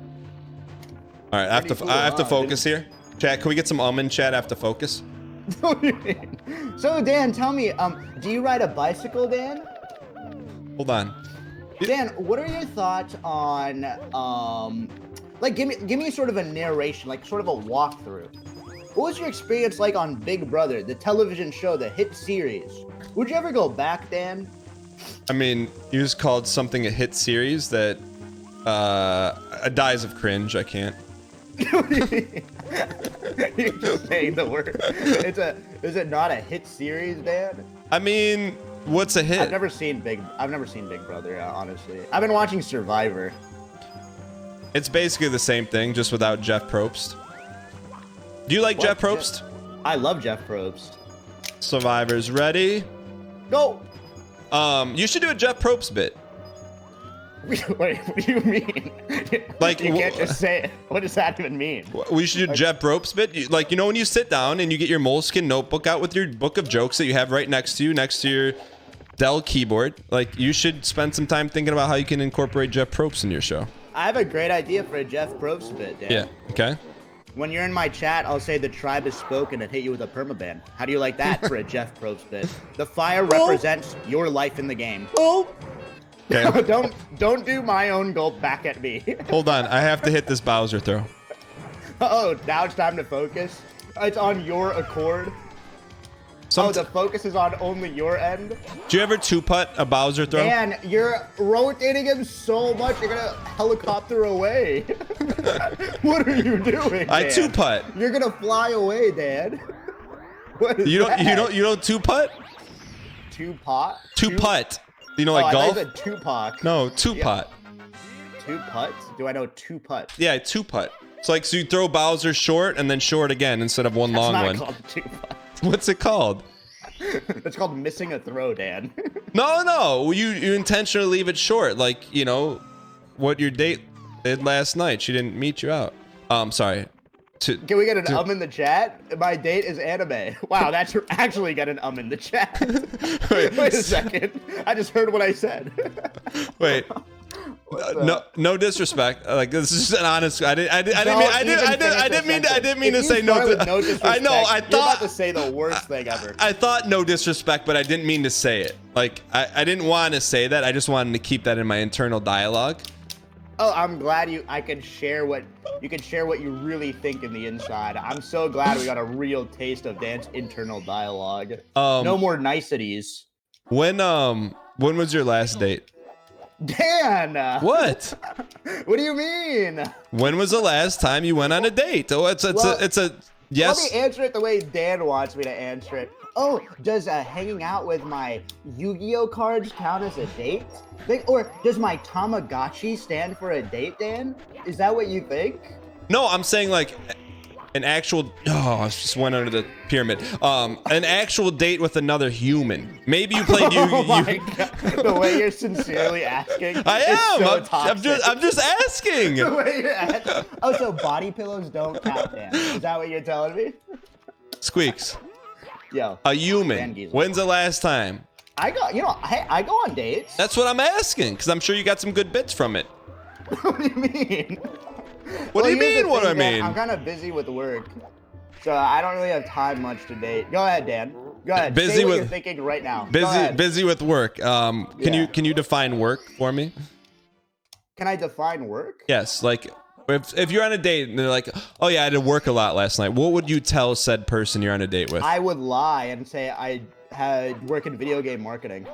All right, I have Pretty to I have to cool, huh? focus here. Chat, can we get some in chat? I have to focus. So Dan, tell me, do you ride a bicycle, Dan? Hold on. Dan, what are your thoughts on, like, give me sort of a narration, like sort of a walkthrough. What was your experience like on Big Brother, the television show, the hit series? Would you ever go back, Dan? I mean, you just called something a hit series that dies of cringe. I can't. You're just saying the word. Is it not a hit series, Dan? I mean, what's a hit? I've never seen Big Brother, honestly. I've been watching Survivor. It's basically the same thing, just without Jeff Probst. Do you like What? Jeff Probst? I love Jeff Probst. Survivors ready? Go. You should do a Jeff Probst bit. Wait, what do you mean? Like, you can't just say it. What does that even mean? We should do Jeff Probst bit. Like, you know, when you sit down and you get your Moleskine notebook out with your book of jokes that you have right next to you, next to your Dell keyboard, like, you should spend some time thinking about how you can incorporate Jeff Probst in your show. I have a great idea for a Jeff Probst bit, Dan. Yeah. Okay. When you're in my chat, I'll say the tribe has spoken and hit you with a permaban. How do you like that for a Jeff Probst bit? The fire represents your life in the game. Oh, Okay. Don't do my own goal back at me. Hold on. I have to hit this Bowser throw. Oh, now it's time to focus. It's on your accord. Oh, the focus is on only your end. Do you ever two-putt a Bowser throw? Man, you're rotating him so much, you're gonna helicopter away. What are you doing, I Dan? two-putt. You're gonna fly away, Dan. What is You that? don't two-putt? Two-pot? Two-putt. You know, Oh, like I golf? thought you said Tupac. No, two-putt. Two putts? Do I know two putts? Yeah, two-putt. It's like, so you throw Bowser short and then short again instead of one That's long not one. called two putts. What's it called? It's called missing a throw, Dan. No. You intentionally leave it short. Like, you know, what your date did last night. She didn't meet you out. Sorry. Can we get an in the chat? My date is anime. Wow, that's actually got an in the chat. Wait a second. I just heard what I said. Wait. No disrespect. Like, this is an honest. I didn't mean to say no. No disrespect. I know. I You're about thought to say the worst thing ever. I thought no disrespect, but I didn't mean to say it. Like, I didn't want to say that. I just wanted to keep that in my internal dialogue. Oh, I'm glad you can share what you really think in the inside. I'm so glad we got a real taste of Dan's internal dialogue. No more niceties. When was your last date? Dan! What? What do you mean? When was the last time you went on a date? Oh, it's a yes. Let me answer it the way Dan wants me to answer it. Oh, does hanging out with my Yu-Gi-Oh cards count as a date? Or does my Tamagotchi stand for a date, Dan? Is that what you think? No, I'm saying, like, An actual, I just went under the pyramid. An actual date with another human. Maybe you played Oh my God. The way you're sincerely asking. I am. Is so I'm just asking. The way you're asking. Oh, so body pillows don't count, Dan. Is that what you're telling me? Squeaks. Yo. A human. When's the last time? I go, hey, I go on dates. That's what I'm asking, because I'm sure you got some good bits from it. What do you mean? What do you mean, what I Dan, mean? I'm kind of busy with work, so I don't really have time much to date. Go ahead, Dan. Go ahead. Busy Say what with you're thinking right now. Go ahead. busy with work. Can you define work for me? Can I define work? Yes, like if you're on a date and they're like, oh yeah, I did work a lot last night. What would you tell said person you're on a date with? I would lie and say I had work in video game marketing,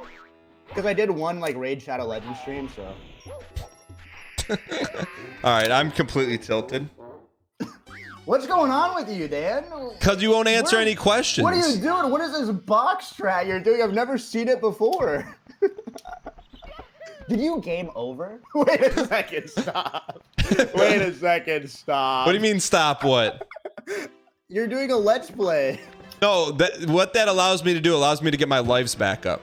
because I did one like Raid Shadow Legends stream. So. All right, I'm completely tilted. What's going on with you, Dan? Because you won't answer any questions. What are you doing? What is this box strat you're doing? I've never seen it before. Did you game over? Wait a second, stop. Wait a second, stop. What do you mean stop what? You're doing a let's play. No, what that allows me to do allows me to get my lives back up.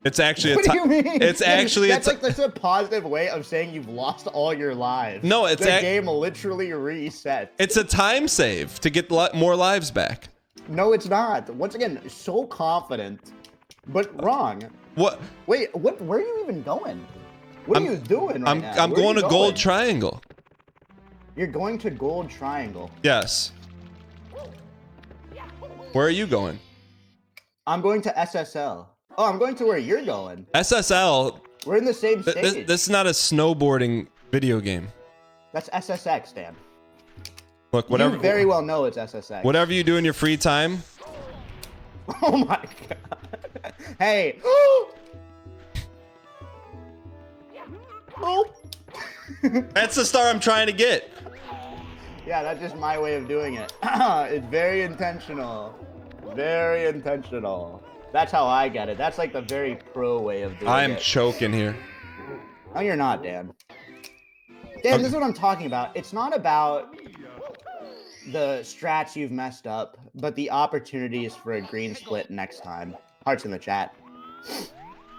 It's actually What do you mean? It's actually that's a positive way of saying you've lost all your lives. No, it's the game literally resets. It's a time save to get more lives back. No, it's not. Once again, so confident, but wrong. What? Wait, what? Where are you even going? What are you doing right now? I'm going to Gold Triangle. You're going to Gold Triangle. Yes. Where are you going? I'm going to SSL. Oh, I'm going to where you're going. SSL. We're in the same stage. This is not a snowboarding video game. That's SSX, Dan. Look, whatever. You very well know it's SSX. Whatever you do in your free time. Oh my God. Hey. Oh. That's the star I'm trying to get. Yeah, that's just my way of doing it. It's very intentional. Very intentional. That's how I get it. That's like the very pro way of doing it. I'm choking here. No, you're not, Dan. Dan, this is what I'm talking about. It's not about the strats you've messed up, but the opportunities for a green split next time. Hearts in the chat.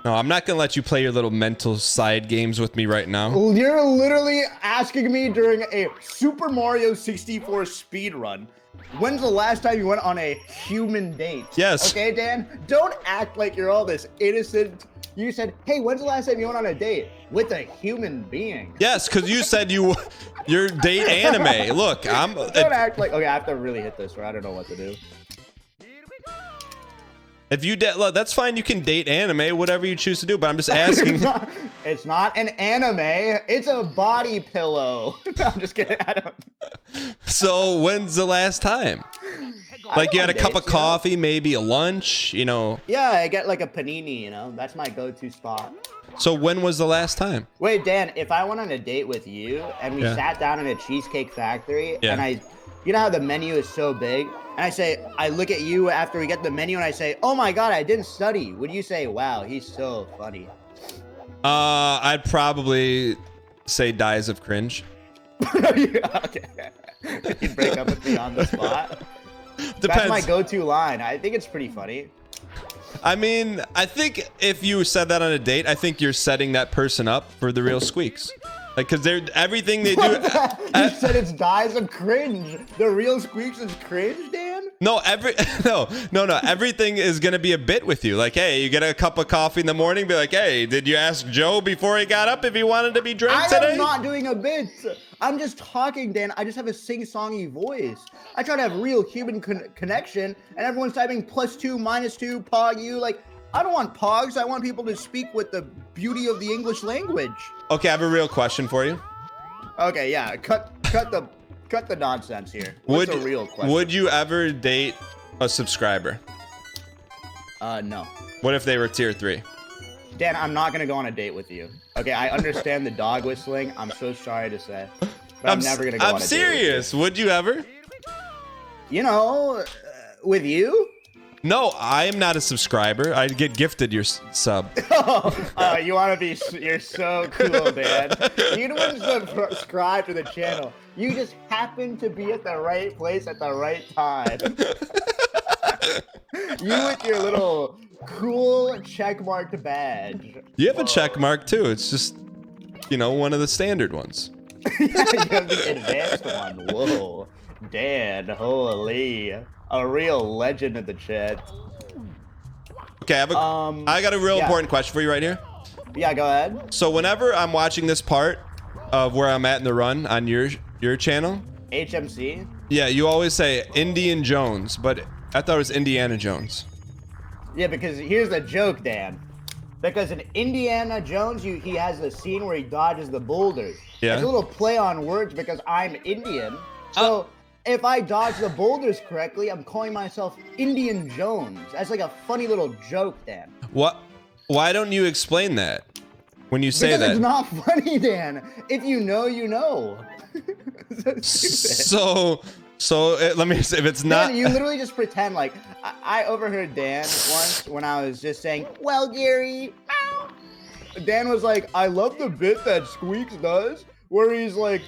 No, I'm not gonna let you play your little mental side games with me right now. You're literally asking me during a Super Mario 64 speed run. When's the last time you went on a human date? Yes. Okay, Dan? Don't act like you're all this innocent. You said, hey, when's the last time you went on a date with a human being? Yes, because you said your date anime. Look, Don't act like, okay, I have to really hit this or I don't know what to do. If you look, that's fine. You can date anime, whatever you choose to do. But I'm just asking. It's not an anime. It's a body pillow. No, I'm just kidding. I don't. So when's the last time? Like you had a cup of coffee, maybe a lunch, you know? Yeah, I get like a panini, you know? That's my go-to spot. So when was the last time? Wait, Dan, if I went on a date with you and we sat down in a Cheesecake Factory and you know how the menu is so big? And I look at you after we get the menu and I say, oh my God, I didn't study. Would you say, wow, he's so funny? I'd probably say dies of cringe. Okay. You'd break up with me on the spot. Depends. That's my go-to line. I think it's pretty funny. I mean, I think if you said that on a date, I think you're setting that person up for the real squeaks. Like, cause everything they do. You said it's dies of cringe. The real squeaks is cringe, Dan? No, no. Everything is gonna be a bit with you. Like, hey, you get a cup of coffee in the morning, be like, hey, did you ask Joe before he got up if he wanted to be drank today? I'm not doing a bit. I'm just talking, Dan. I just have a sing-songy voice. I try to have real human connection, and everyone's typing +2, -2, pog you. Like, I don't want pogs. I want people to speak with the beauty of the English language. Okay, I have a real question for you. Okay, yeah. Cut the nonsense here. What's a real question? Would you ever date a subscriber? No. What if they were tier 3? Dan, I'm not gonna go on a date with you. Okay, I understand the dog whistling. I'm so sorry to say, but I'm never gonna go on a date. I'm serious. Would you ever? You know, with you? No, I am not a subscriber. I get gifted your sub. You want to be? You're so cool, Dan. You didn't subscribe to the channel. You just happen to be at the right place at the right time. You with your little cool checkmarked badge. You have a check mark too. It's just, you know, one of the standard ones. You have the advanced one. Whoa, Dan, holy. A real legend in the chat. Okay, I got a real important question for you right here. Yeah, go ahead. So whenever I'm watching this part of where I'm at in the run on your channel, HMC. yeah, you always say Indian Jones, but I thought it was Indiana Jones. Yeah, because here's the joke, Dan. Because in Indiana Jones, he has a scene where he dodges the boulders. Yeah. It's a little play on words because I'm Indian. So if I dodge the boulders correctly, I'm calling myself Indian Jones. That's like a funny little joke, Dan. What? Why don't you explain that when you say because that? It's not funny, Dan. If you know, you know. Let me say, if it's not, Dan, you literally just pretend like I overheard Dan once when I was just saying, "Well, Gary," ow. Dan was like, "I love the bit that Squeaks does, where he's like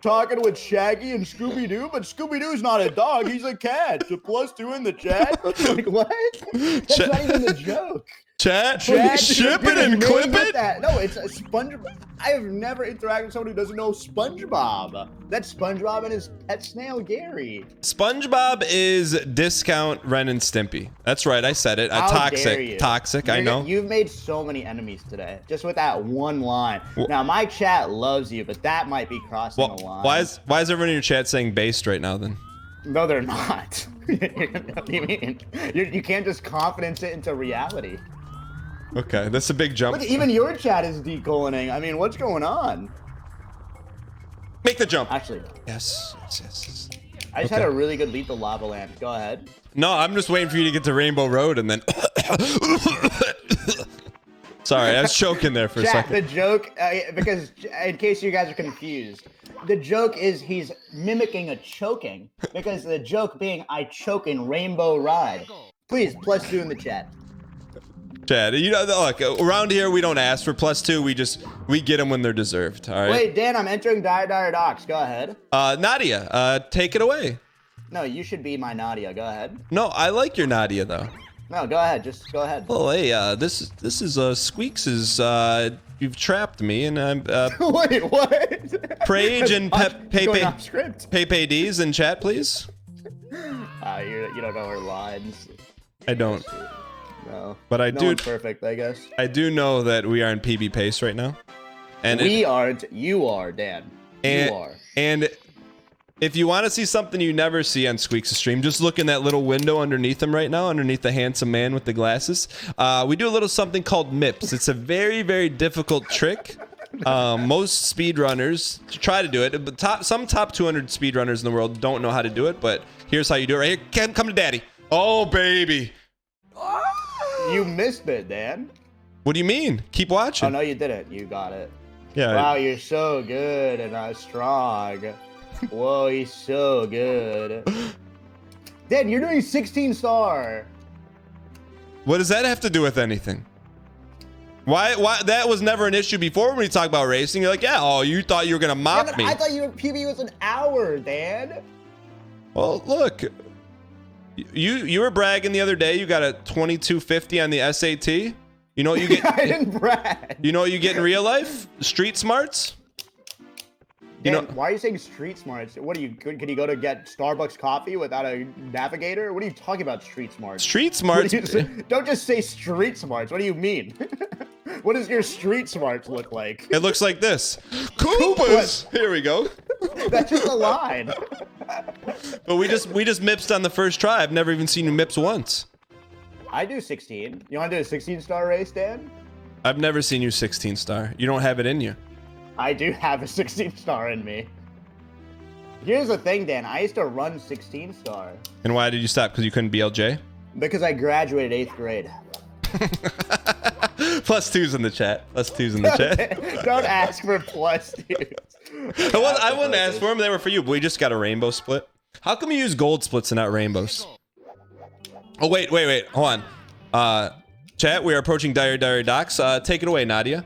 talking with Shaggy and Scooby-Doo, but Scooby-Doo's not a dog; he's a cat." So +2 in the chat. Like what? That's not even the joke. Chat, ship it and clip it. No, it's a SpongeBob. I have never interacted with someone who doesn't know SpongeBob. That's SpongeBob and his pet snail, Gary. SpongeBob is discount Ren and Stimpy. That's right, I said it. Toxic. I know. You've made so many enemies today, just with that one line. Now my chat loves you, but that might be crossing the line. Why is everyone in your chat saying based right now then? No, they're not. What do you mean? You can't just confidence it into reality. Okay, that's a big jump. Look, even your chat is decoloning. I mean, what's going on? Make the jump. Actually, yes. I just had a really good lethal lava land. Go ahead. No, I'm just waiting for you to get to Rainbow Road and then. Sorry, I was choking there for a second. The joke, because in case you guys are confused, the joke is he's mimicking a choking, because the joke being I choke in Rainbow Ride. Please, +2 in the chat. Chad, you know, look, around here we don't ask for +2. We get them when they're deserved. All right. Wait, Dan, I'm entering Dire Docs. Go ahead. Nadia, take it away. No, you should be my Nadia. Go ahead. No, I like your Nadia though. No, go ahead. Just go ahead. Oh, hey, this is Squeaks' you've trapped me and I'm Wait, what? Prage and Pepe D's in chat, please. You don't know her lines. I don't. No. But I do. One's perfect, I guess. I do know that we are in PB pace right now. And we aren't. You are, Dan. You are. And if you want to see something you never see on Squeaks' stream, just look in that little window underneath him right now, underneath the handsome man with the glasses. We do a little something called MIPS. It's a very, very difficult trick. Most speedrunners try to do it. But some top 200 speedrunners in the world don't know how to do it. But here's how you do it right here. Come to daddy. Oh, baby. You missed it, Dan. What do you mean? Keep watching. Oh, no, you didn't. You got it. Yeah. Wow, you're so good and strong. Whoa, he's so good. Dan, you're doing 16 star. What does that have to do with anything? Why that was never an issue before when we talk about racing. You're like, yeah, oh, you thought you were gonna mop me. I thought your PB was an hour, Dan. Well, look. You were bragging the other day. You got a 2250 on the SAT. You know what you get? I didn't brag. You know what you get in real life? Street smarts. Dan, why are you saying street smarts? What are you? Can you go to get Starbucks coffee without a navigator? What are you talking about? Street smarts. Street smarts. Don't just say street smarts. What do you mean? What does your street smarts look like? It looks like this. Koopas. Here we go. That's just a line. But we just mipsed on the first try. I've never even seen you mips once. I do 16. You want to do a 16 star race, Dan? I've never seen you 16 star. You don't have it in you. I do have a 16 star in me. Here's the thing, Dan. I used to run 16 star. And why did you stop? Because you couldn't BLJ? Because I graduated 8th grade. +2s in the chat. +2s in the chat. Don't ask for +2s. I wouldn't ask for them. They were for you. But we just got a rainbow split. How come you use gold splits and not rainbows? Oh, wait. Hold on. Chat, we are approaching Dire Docks. Take it away, Nadia.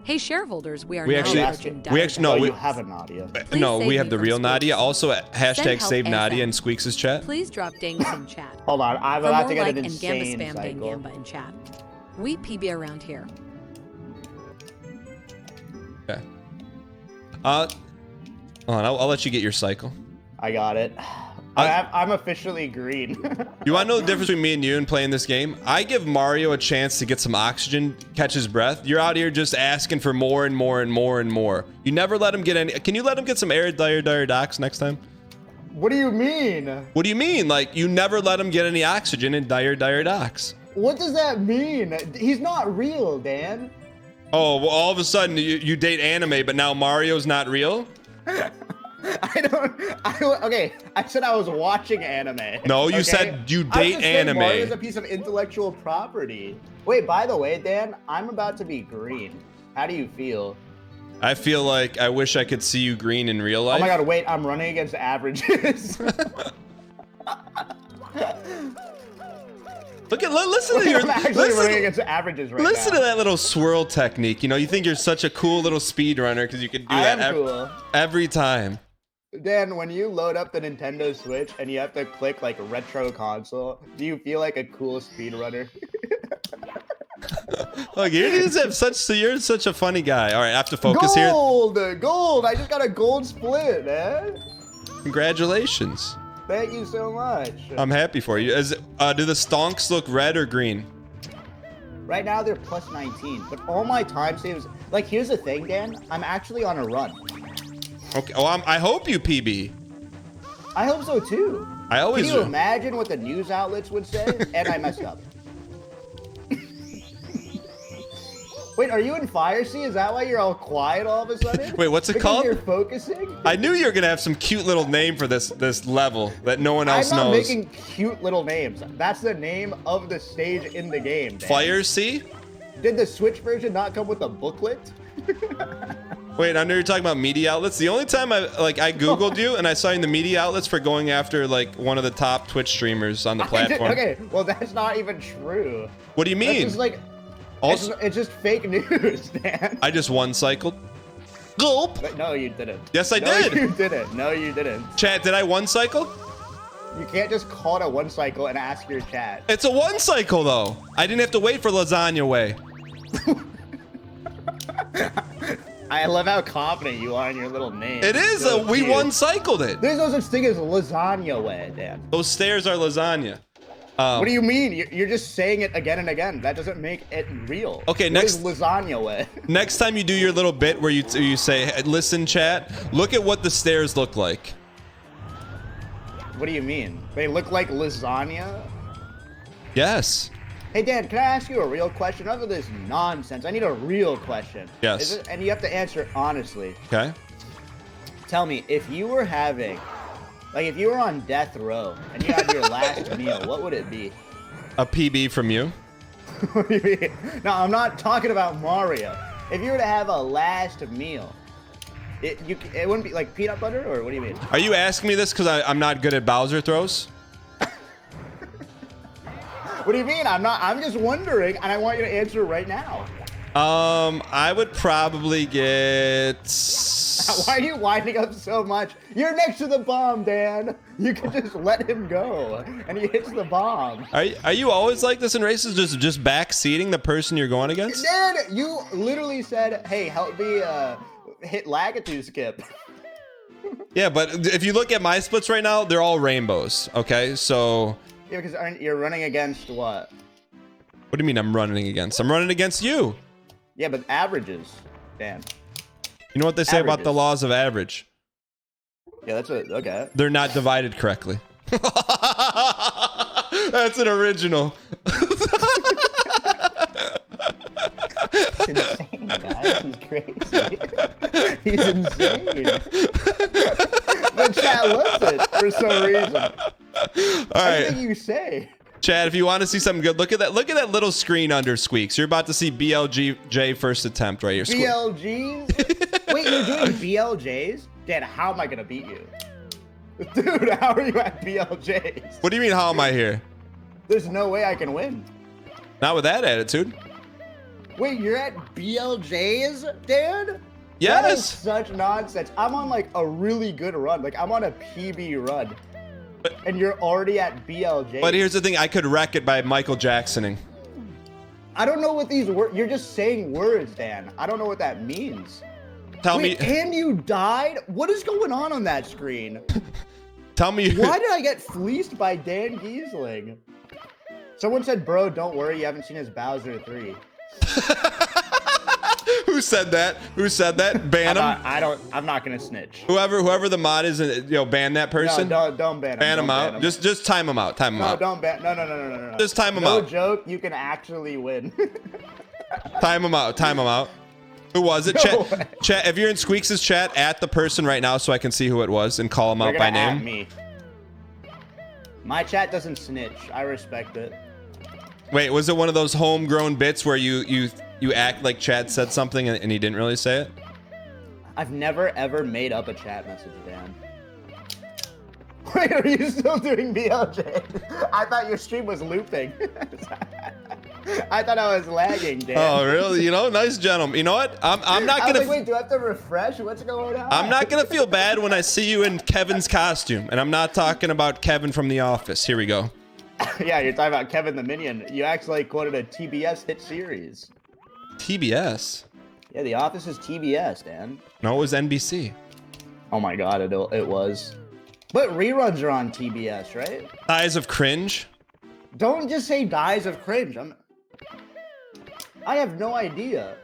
Hey, shareholders, we We now actually- approaching we actually- no, Oh, we- you have a Nadia. Please No, save we me have the from real Squeaks. Nadia. Also, hashtag Send save help Nadia ASAP. in Squeaks' chat. Please drop Dangus in chat. Hold on, I'm For about more to get like an and Gamba insane spam cycle. Dangamba in chat. We PB around here. Okay. Hold on, I'll let you get your cycle. I got it. I'm officially green. You want to know the difference between me and you in playing this game? I give Mario a chance to get some oxygen, catch his breath. You're out here just asking for more and more and more and more. You never let him get any. Can you let him get some air at Dire Docks next time? What do you mean? What do you mean? Like, you never let him get any oxygen in Dire Docks. What does that mean? He's not real, Dan. Oh, well, all of a sudden you date anime, but now Mario's not real? Okay, I said I was watching anime. No, you okay? said you I'm date just saying anime. Mario's a piece of intellectual property. Wait, by the way, Dan, I'm about to be green. How do you feel? I feel like I wish I could see you green in real life. Oh my god, wait, I'm running against averages. Listen to your I'm actually running against averages right listen now. to that little swirl technique. You know, you think you're such a cool little speedrunner because you can do that cool. every time. Dan, when you load up the Nintendo Switch and you have to click like retro console, do you feel like a cool speedrunner? Look, you're such a funny guy. All right, I have to focus here. Gold! I just got a gold split, man. Congratulations. Thank you so much. I'm happy for you. Do the stonks look red or green? Right now they're plus 19, but all my time saves. Like, here's the thing, Dan. I'm actually on a run. Okay. Oh, I hope you PB. I hope so too. I always Can you do. imagine what the news outlets would say? And I messed up. Wait, are you in Fire Sea? Is that why you're all quiet all of a sudden? Wait, what's it Because called? You're focusing. I knew you were gonna have some cute little name for this level that no one else I'm not knows. making cute little names. That's the name of the stage in the game. Dan. Fire Sea? Did the Switch version not come with a booklet? Wait, I know you're talking about media outlets. The only time I Googled you and I saw you in the media outlets for going after like one of the top Twitch streamers on the platform. Okay, well that's not even true. What do you That's mean? just like, Also, it's just fake news, Dan. I just one cycled. Gulp. But no, you didn't. Yes, I no, did. You didn't. No, you didn't. Chat, did I one cycle? You can't just call it a one cycle and ask your chat. It's a one cycle though. I didn't have to wait for lasagna way. I love how confident you are in your little name. It is So we cute. one cycled it. There's no such thing as lasagna way, Dan. Those stairs are lasagna. What do you mean? You're just saying it again and again. That doesn't make it real. Okay, What next- is lasagna way. Next time you do your little bit where you say, "Hey, listen, chat, look at what the stairs look like." What do you mean? They look like lasagna? Yes. Hey Dan, can I ask you a real question? Other than this nonsense, I need a real question. Yes. And you have to answer it honestly. Okay. Tell me, if you were having, like, if you were on death row and you had your last meal, what would it be? A PB from you. What do you mean? No, I'm not talking about Mario. If you were to have a last meal, it wouldn't be like peanut butter, or what do you mean? Are you asking me this because I'm not good at Bowser throws? What do you mean? I'm not. I'm just wondering, and I want you to answer right now. I would probably get. Why are you winding up so much? You're next to the bomb, Dan. You could just let him go, and he hits the bomb. Are you always like this in races? Just backseating the person you're going against? Dan, you literally said, "Hey, help me hit Lagatoo skip." Yeah, but if you look at my splits right now, they're all rainbows. Okay, so. Yeah, because you're running against what? What do you mean I'm running against? I'm running against you. Yeah, but averages, Dan. You know what they say about the Averages. laws of average? Yeah, that's what. Okay. They're not divided correctly. That's an original. He's insane, guys. He's crazy. He's insane. But chat loves it for some reason. All right. Anything you say. Chad, if you want to see something good, look at that little screen under Squeaks. You're about to see BLJ first attempt right here. BLGs? Wait, you're doing BLJs? Dan, how am I gonna beat you? Dude, how are you at BLJs? What do you mean, how am I here? There's no way I can win. Not with that attitude. Wait, you're at BLJs, Dan? Yes. That is such nonsense. I'm on like a really good run. Like I'm on a PB run. And you're already at BLJ. But here's the thing, I could wreck it by Michael Jacksoning. I don't know what these words. You're just saying words, Dan. I don't know what that means. Tell Wait, me. and you died? What is going on that screen? Tell me. Why did I get fleeced by Dan Giesling? Someone said, bro, don't worry, you haven't seen his Bowser 3. Who said that? Who said that? Ban him. I'm not gonna snitch. Whoever the mod is, ban that person. No, don't ban him. Ban him Don't out. ban him. Just time him out. Time him No, out. don't ban. No. Just time him No out. joke. You can actually win. Time him out. Time him out. Who was it? No way. Chat. If you're in Squeaks' chat, at the person right now so I can see who it was and call him They're out by gonna at name. me. My chat doesn't snitch. I respect it. Wait, was it one of those homegrown bits where you act like Chad said something and he didn't really say it? I've never ever made up a chat message, Dan. Wait, are you still doing BLJ? I thought your stream was looping. I thought I was lagging, Dan. Oh, really? You know, nice gentleman. You know what? I'm not I was gonna. like, wait, do I have to refresh? What's going on? I'm not gonna feel bad when I see you in Kevin's costume, and I'm not talking about Kevin from The Office. Here we go. Yeah, you're talking about Kevin the Minion. You actually quoted a TBS hit series. TBS. Yeah, The Office is TBS, Dan. No, it was NBC. Oh my God, it was. But reruns are on TBS, right? Eyes of Cringe. Don't just say Dies of Cringe. I have no idea.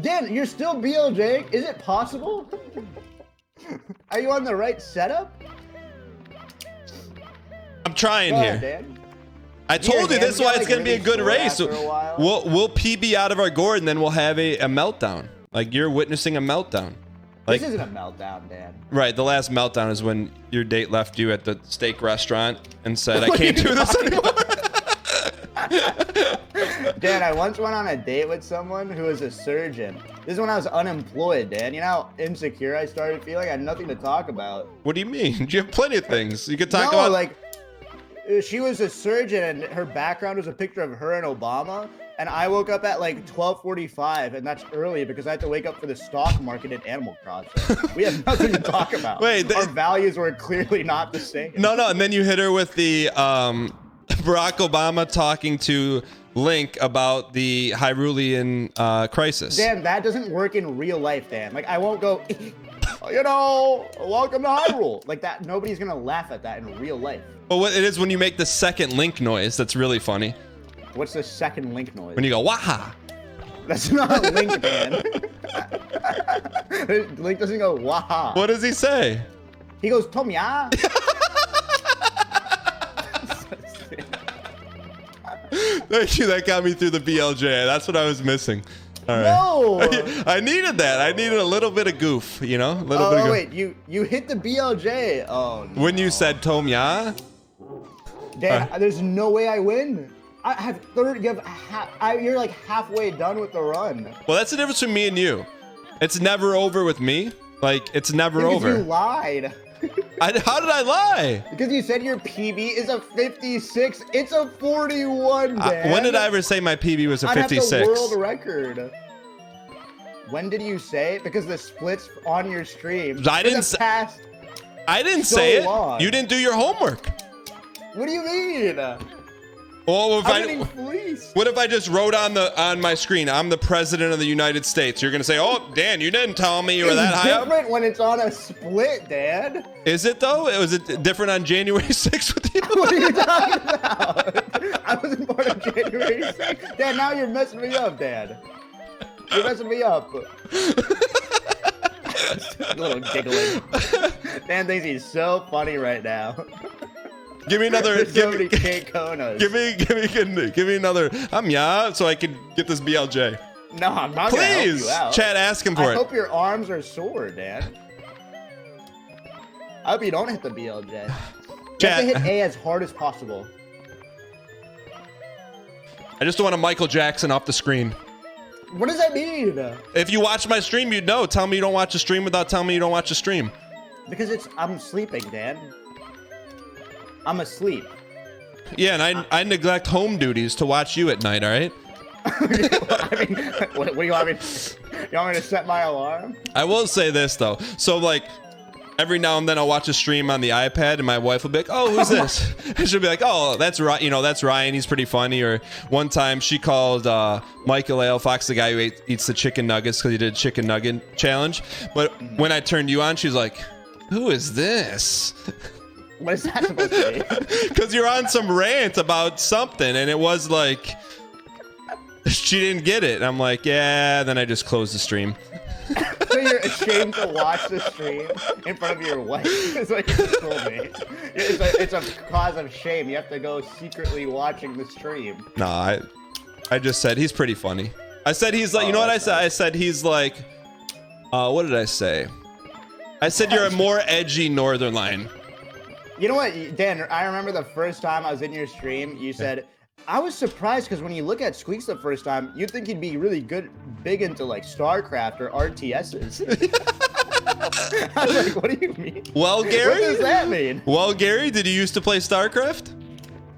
Dan, you're still BLJ? Is it possible? Are you on the right setup? I'm trying Go here. ahead, Dan. I told you hands this is why get, it's like, gonna be a really good sore race. after a while? We'll PB out of our gourd and then we'll have a meltdown. Like you're witnessing a meltdown. Like, This isn't a meltdown, Dan. right, the last meltdown is when your date left you at the steak restaurant and said, I What are can't you do this talking anymore. Dan, I once went on a date with someone who was a surgeon. This is when I was unemployed, Dan. You know how insecure I started feeling? I had nothing to talk about. What do you mean? You have plenty of things. You could talk No, about like, she was a surgeon and her background was a picture of her and Obama. And I woke up at like 12:45, and that's early because I had to wake up for the stock market at Animal Crossing. We had nothing to talk about. Wait, our values were clearly not the same. No, and then you hit her with the Barack Obama talking to Link about the Hyrulean crisis. Dan, that doesn't work in real life, Dan. Like, I won't go, you know, welcome to Hyrule. Like that, nobody's gonna laugh at that in real life. But what it is when you make the second Link noise, that's really funny. What's the second Link noise? When you go, waha. That's not Link, Dan. Link doesn't go, waha. What does he say? He goes, Tomya. Thank you. That got me through the BLJ. That's what I was missing. All right. No. I needed that. I needed a little bit of goof, you know? A little bit of Oh, goof. wait, you hit the BLJ. Oh, no. When you said Tom Ya, Dan, there's no way I win. I have 30, you're like halfway done with the run. well, that's the difference between me and you. It's never over with me. Like, it's never Because over. you lied. How did I lie? Because you said your PB is a 56. It's a 41, Dan. When did I ever say my PB was a I'd have 56? the world record. When did you say it? Because the splits on your stream. I didn't for the past. I didn't so say it. long. You didn't do your homework. What do you mean? Well, I'm getting fleeced. what if I just wrote on my screen, I'm the president of the United States? You're gonna say, oh, Dan, you didn't tell me you were that high It's up. different when it's on a split, Dan. Is it though? Was it different on January 6th with you? What are you talking about? I wasn't born on January 6th. Dan, now you're messing me up, Dan. You're messing me up. A little giggling. Dan thinks he's so funny right now. Give me another. There's so many cake konas. Give me another. So I can get this BLJ. No, I'm not gonna help Please, you out. Chad, ask him for I it. hope your arms are sore, Dan. I hope you don't hit the BLJ. You have Chad, to hit A as hard as possible. I just don't want a Michael Jackson off the screen. What does that mean? If you watch my stream, you'd know. Tell me you don't watch a stream without telling me you don't watch a stream. Because I'm sleeping, Dan. I'm asleep. Yeah, and I neglect home duties to watch you at night, all right? I mean, what do you want me to... You want me to set my alarm? I will say this, though. So, like, every now and then I'll watch a stream on the iPad, and my wife will be like, oh, who's this? And she'll be like, oh, that's Ryan. You know, that's Ryan. He's pretty funny. Or one time she called Michael Ale Fox, the guy who eats the chicken nuggets because he did a chicken nugget challenge. But when I turned you on, she's like, who is this? What is that supposed to be? Because you're on some rant about something, and it was like... She didn't get it. I'm like, yeah. Then I just closed the stream. So you're ashamed to watch the stream in front of your wife? Is what you just told me. It's a cause of shame. You have to go secretly watching the stream. Nah, I just said he's pretty funny. I said he's like, you know what I said? I said he's like, what did I say? I said you're a more edgy Northern line. You know what, Dan? I remember the first time I was in your stream, you said, I was surprised because when you look at Squeaks the first time, you'd think he'd be really big into like StarCraft or RTSs. I was like, what do you mean? Well, Gary? What does that mean? Well, Gary, did you used to play StarCraft?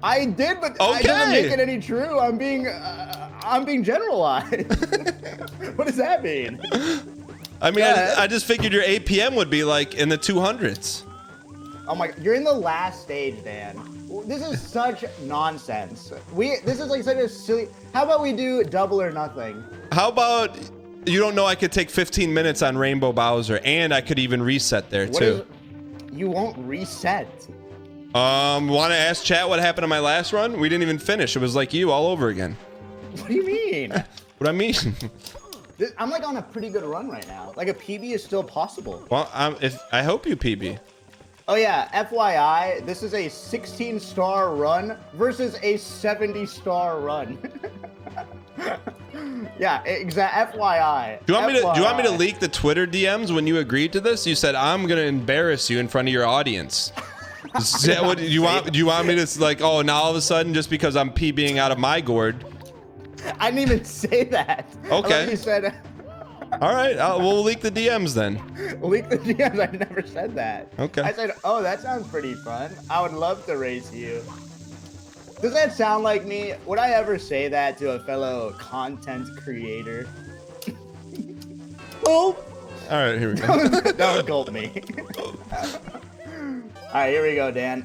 I did, but okay. I didn't make it any true. I'm being generalized. What does that mean? I mean, I just figured your APM would be like in the 200s. Oh my, you're in the last stage, Dan. This is such nonsense. This is like such a silly. How about we do double or nothing? How about you don't know I could take 15 minutes on Rainbow Bowser, and I could even reset there too. You won't reset. Want to ask chat what happened on my last run? We didn't even finish. It was like you all over again. What do you mean? What I mean? I'm like on a pretty good run right now. Like a PB is still possible. Well, I hope you PB. Oh yeah, FYI, this is a 16-star run versus a 70-star run. Yeah, exact. FYI. Do you want me to leak the Twitter DMs when you agreed to this? You said I'm gonna embarrass you in front of your audience. Is that what you want? Do you want me to like? Oh, now all of a sudden, just because I'm PBing out of my gourd. I didn't even say that. Okay. You said. All right, we'll leak the DMs then. Leak the DMs? I never said that. Okay. I said, oh, that sounds pretty fun. I would love to race you. Does that sound like me? Would I ever say that to a fellow content creator? Oh! All right, here we go. Don't gulp me. All right, here we go, Dan.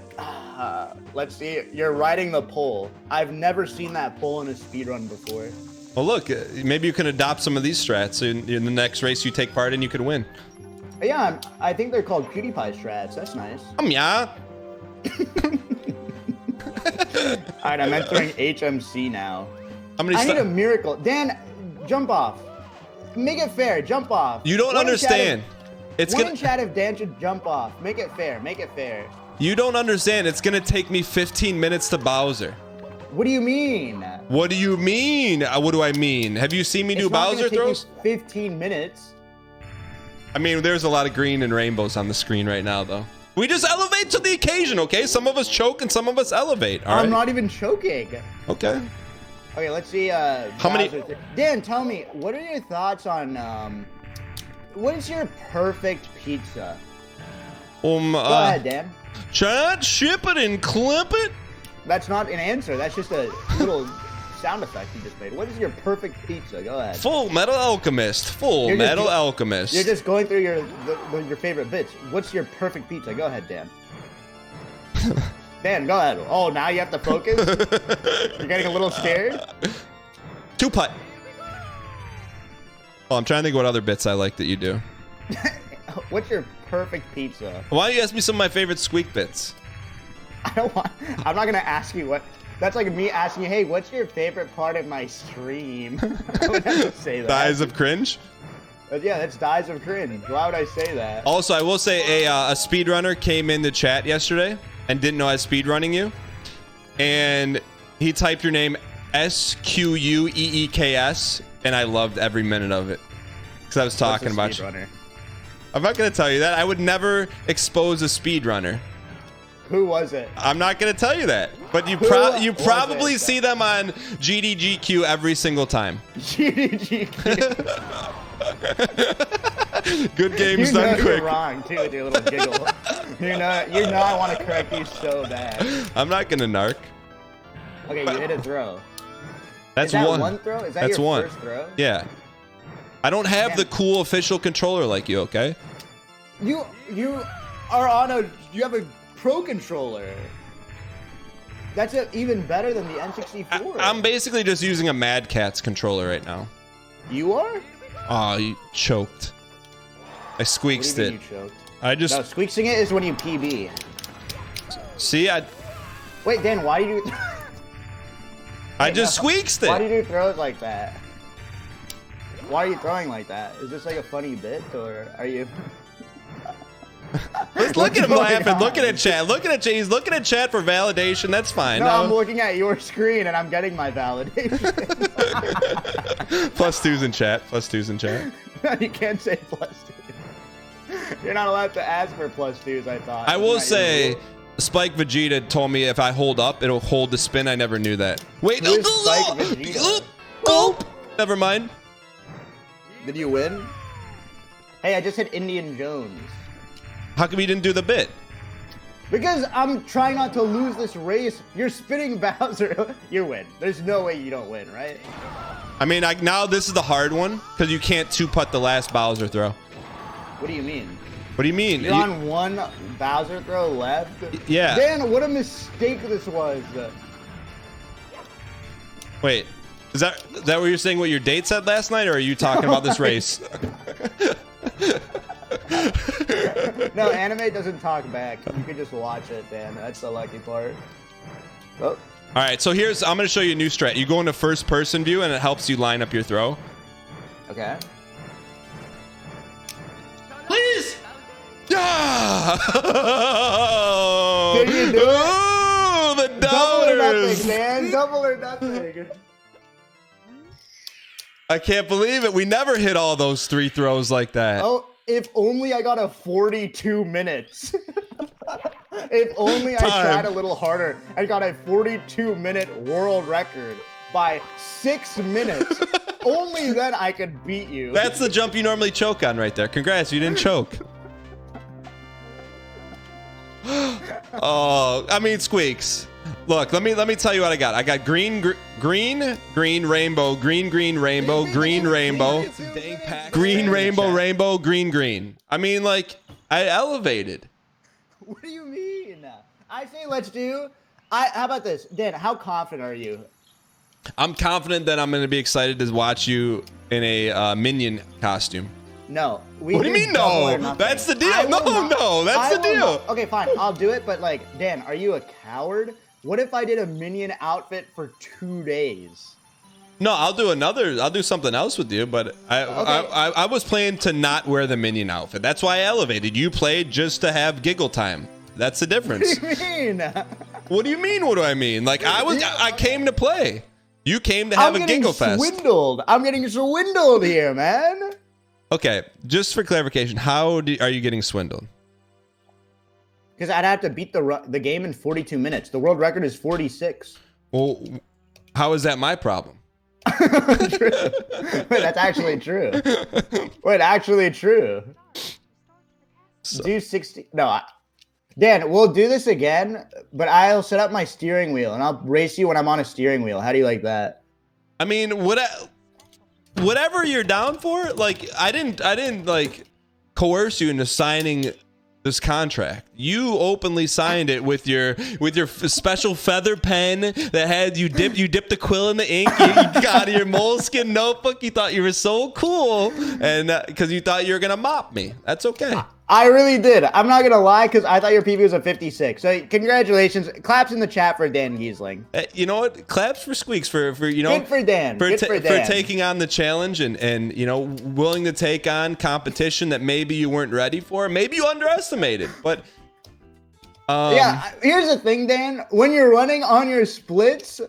Let's see. You're riding the pole. I've never seen that pole in a speedrun before. Well, look, maybe you can adopt some of these strats in the next race you take part in. You could win. Yeah, I think they're called PewDiePie strats. That's nice. Yeah. All right, I'm entering HMC now. How many I need a miracle. Dan, jump off. Make it fair. Jump off. You don't understand. It's one in chat if Dan should jump off. Make it fair. Make it fair. You don't understand. It's gonna take me 15 minutes to Bowser. What do you mean? What do you mean? What do I mean? Have you seen me do Bowser throws? 15 minutes. I mean, there's a lot of green and rainbows on the screen right now, though. We just elevate to the occasion, okay? Some of us choke and some of us elevate. All right. I'm not even choking. Okay. Okay, let's see. How many? Dan, tell me, what are your thoughts on what is your perfect pizza? Go ahead, Dan. Chat, ship it and clip it. That's not an answer. That's just a little sound effect you just made. What is your perfect pizza? Go ahead. Full Metal Alchemist. Full Metal Alchemist. You're just going through your favorite bits. What's your perfect pizza? Go ahead, Dan. Dan, go ahead. Oh, now you have to focus? You're getting a little scared? Two putt. Oh, I'm trying to think what other bits I like that you do. What's your perfect pizza? Why don't you ask me some of my favorite squeak bits? I'm not gonna ask you what. That's like me asking you, hey, what's your favorite part of my stream? I would have to say that. Dies of cringe? Yeah, that's dies of cringe. Why would I say that? Also, I will say a speedrunner came in the chat yesterday and didn't know I was speedrunning you. And he typed your name SQUEEKS, and I loved every minute of it. Because I was talking about you. I'm not going to tell you that. I would never expose a speedrunner. Who was it? I'm not going to tell you that. But you probably see them on GDGQ every single time. GDGQ. Good games You know done quick. you're wrong too with your little giggle. You know I want to correct you so bad. I'm not gonna narc. Okay, you hit a throw. That's Is that one. one throw? Is that That's your one. first throw? Yeah. I don't have the Damn. cool official controller like you, okay? You are on a you have a pro controller. That's even better than the N64. I'm basically just using a Mad Catz controller right now. You are? Oh, you choked. I squeaked What do you it. mean you choked? I just No, squeaksing it is when you PB. see. Wait, Dan, why do you? I just squeaked Why do it. you do throws like that? Why are you throwing like that? Is this like a funny bit, or are you? Look at him going laughing. on? Looking at chat. Looking at chat. He's looking at chat for validation. That's fine. No, I'm looking at your screen and I'm getting my validation. +2s in chat. +2s in chat. You can't say +2. You're not allowed to ask for +2s, I thought. I will Not say, your rule. Spike Vegeta told me if I hold up, it'll hold the spin. I never knew that. Wait, Who is Spike Vegeta? Never mind. Did you win? Hey, I just hit Indian Jones. How come you didn't do the bit? Because I'm trying not to lose this race. You're spinning Bowser. You win. There's no way you don't win, right? I mean, now this is the hard one because you can't two-putt the last Bowser throw. What do you mean? What do you mean? You're on one Bowser throw left? Yeah. Dan, what a mistake this was. Wait, is that what you're saying? What your date said last night, or are you talking about this race? No, anime doesn't talk back. You can just watch it, Dan. That's the lucky part. Oh. All right, so I'm going to show you a new strat. You go into first-person view, and it helps you line up your throw. Okay. Please. Yeah. Did you do it? Oh, the Double or nothing, downers. man. Double or nothing. I can't believe it. We never hit all those 3 throws like that. Oh, if only I got a 42 minutes. If only I tried a little harder. I got a 42-minute world record by 6 minutes. Only then I could beat you. That's the jump you normally choke on right there. Congrats, you didn't choke. Oh, I mean, Squeaks. Look, let me tell you what I got. I got green, rainbow, green, rainbow, green, rainbow, green, rainbow, green. I mean, like, I elevated. What do you mean? I say let's do. How about this, Dan? How confident are you? I'm confident that I'm going to be excited to watch you in a minion costume. No. What do you mean no? That's the deal. No, that's the deal. Okay, fine. I'll do it. But like, Dan, are you a coward? What if I did a minion outfit for 2 days? No, I'll do something else with you, but I was planning to not wear the minion outfit. That's why I elevated. You played just to have giggle time. That's the difference. What do you mean? What do you mean? What do I mean? Like I came to play. You came to have a giggle fest. I'm getting swindled here, man. Okay, just for clarification, how are you getting swindled? Because I'd have to beat the game in 42 minutes. The world record is 46. Well, how is that my problem? True. Wait, that's actually true. Wait, actually true. Do 60. No, Dan, we'll do this again, but I'll set up my steering wheel and I'll race you when I'm on a steering wheel. How do you like that? I mean, whatever you're down for. Like, I didn't like coerce you into signing this contract. You openly signed it with your special feather pen that had you dipped the quill in the ink. You got your moleskin notebook. You thought you were so cool, and because you thought you were gonna mop me. That's okay. I really did. I'm not gonna lie, because I thought your PB was a 56. So congratulations. Claps in the chat for Dan Giesling. You know what? Claps for Squeaks for you know. Good for Dan. Good for Dan. For taking on the challenge and you know, willing to take on competition that maybe you weren't ready for. Maybe you underestimated, but. Yeah, here's the thing, Dan. When you're running on your splits,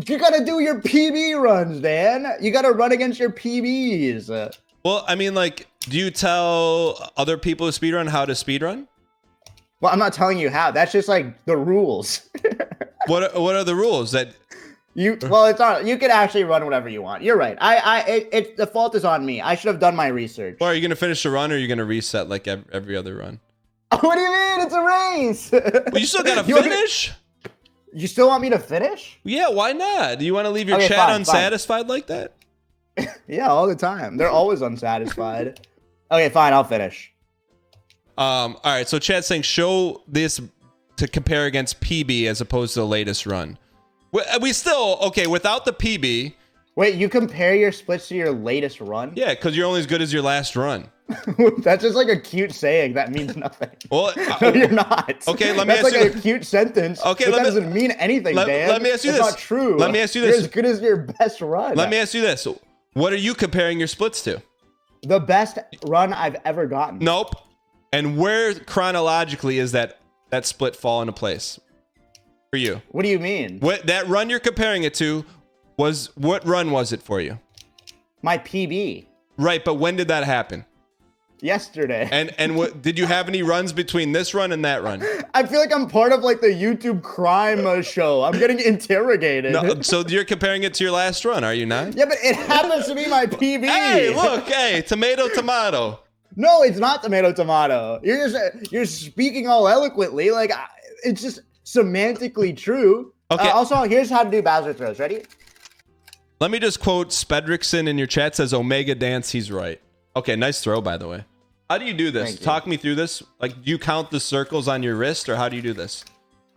you gotta do your PB runs, Dan. You gotta run against your PBs. Well, I mean, like, do you tell other people who speedrun how to speedrun? Well, I'm not telling you how. That's just like the rules. What are the rules? That Well, it's not. You can actually run whatever you want. You're right. The fault is on me. I should have done my research. Well, are you gonna finish the run, or are you gonna reset like every other run? What do you mean? It's a race. Well, you still gotta finish. You still want me to finish? Yeah, why not? Do you want to leave your Okay, chat fine, unsatisfied like that? Yeah, all the time. They're always unsatisfied. Okay, fine. I'll finish. All right. So chat's saying show this to compare against PB as opposed to the latest run. We still okay without the PB. Wait, you compare your splits to your latest run? Yeah, because you're only as good as your last run. That's just like a cute saying that means nothing. Well, no, you're not. Okay, let me That's ask like you. a cute sentence. Okay, but that doesn't mean anything, Dan. Let me ask you it's this. Not true. Let me ask you You're this. as good as your best run. Let me ask you this. What are you comparing your splits to? The best run I've ever gotten. Nope. And where chronologically is that split fall into place for you? What do you mean? What that run you're comparing it to was what run was it for you? My PB. Right, but when did that happen? Yesterday. And what did you have any runs between this run and that run? I feel like I'm part of like the YouTube crime show. I'm getting interrogated. No, so you're comparing it to your last run, are you not? Yeah, but it happens to be my PB. Hey, look, hey, tomato. No, it's not tomato. You're speaking all eloquently. Like it's just semantically true. Okay. Also, here's how to do Bowser throws. Ready? Let me just quote Spedrickson in your chat says Omega Dance, he's right. Okay, nice throw, by the way. How do you do this? Thank you. Talk me through this. Like, do you count the circles on your wrist, or how do you do this?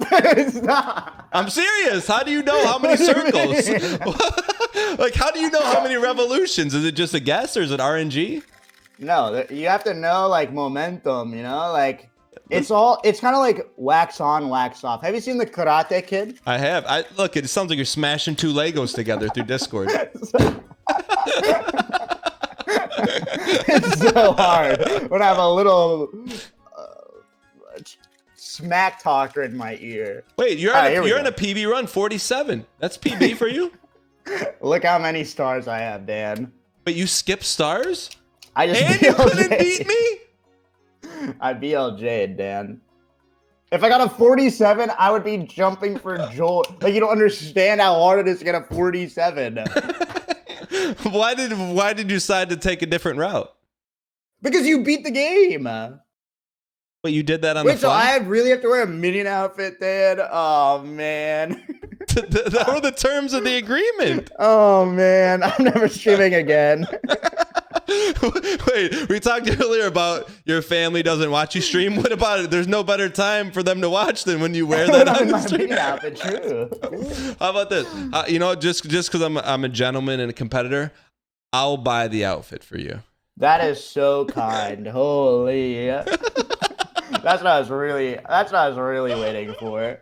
It's not. I'm serious. How do you know how many circles? Like, how do you know how many revolutions? Is it just a guess, or is it RNG? No, you have to know like momentum. You know, like it's kind of like wax on, wax off. Have you seen the Karate Kid? I have. Look. It sounds like you're smashing two Legos together through Discord. It's so hard when I have a little smack talker in my ear. Wait, you're Right, in a PB run 47. That's PB for you? Look how many stars I have, Dan. But you skip stars? I just And you couldn't beat me? I BLJ'd, Dan. If I got a 47, I would be jumping for joy. Like, you don't understand how hard it is to get a 47. Why did you decide to take a different route? Because you beat the game. Wait, you did that on Wait, the so fly? I really have to wear a minion outfit, Dan? Oh, man. That were the terms of the agreement. Oh, man. I'm never streaming again. Wait, we talked earlier about your family doesn't watch you stream. What about it? There's no better time for them to watch than when you wear that on the my stream. minion outfit, true. How about this? Just because I'm a gentleman and a competitor, I'll buy the outfit for you. That is so kind. Holy. That's what I was really waiting for.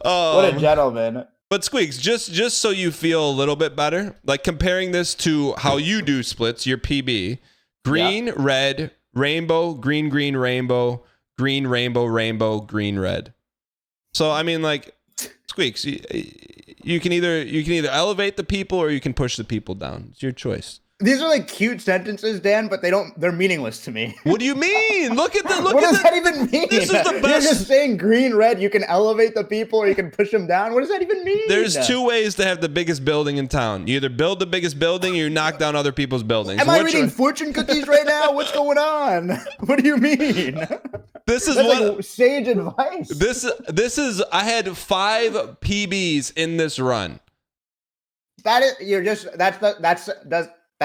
What a gentleman. But Squeaks, just so you feel a little bit better, like comparing this to how you do splits, your PB, green, red, rainbow, green, rainbow, green, rainbow, green, red. So I mean, like, Squeaks, you can either elevate the people or you can push the people down. It's your choice. These are like cute sentences, Dan, but they're meaningless to me. What do you mean? What does that even mean? This is the best. You're just saying green, red, you can elevate the people or you can push them down. What does that even mean? There's two ways to have the biggest building in town. You either build the biggest building or you knock down other people's buildings. Am I reading fortune cookies right now? What's going on? What do you mean? This is That's what like sage advice. This is I had 5 PBs in this run. That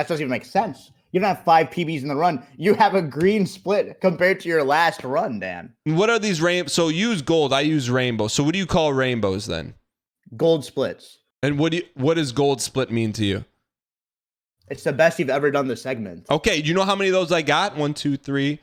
doesn't even make sense. You don't have 5 PBs in the run. You have a green split compared to your last run, Dan. What are these So use gold. I use rainbow. So what do you call rainbows then? Gold splits. And what does gold split mean to you? It's the best you've ever done this segment. Okay, do you know how many of those I got? 1, 2, 3,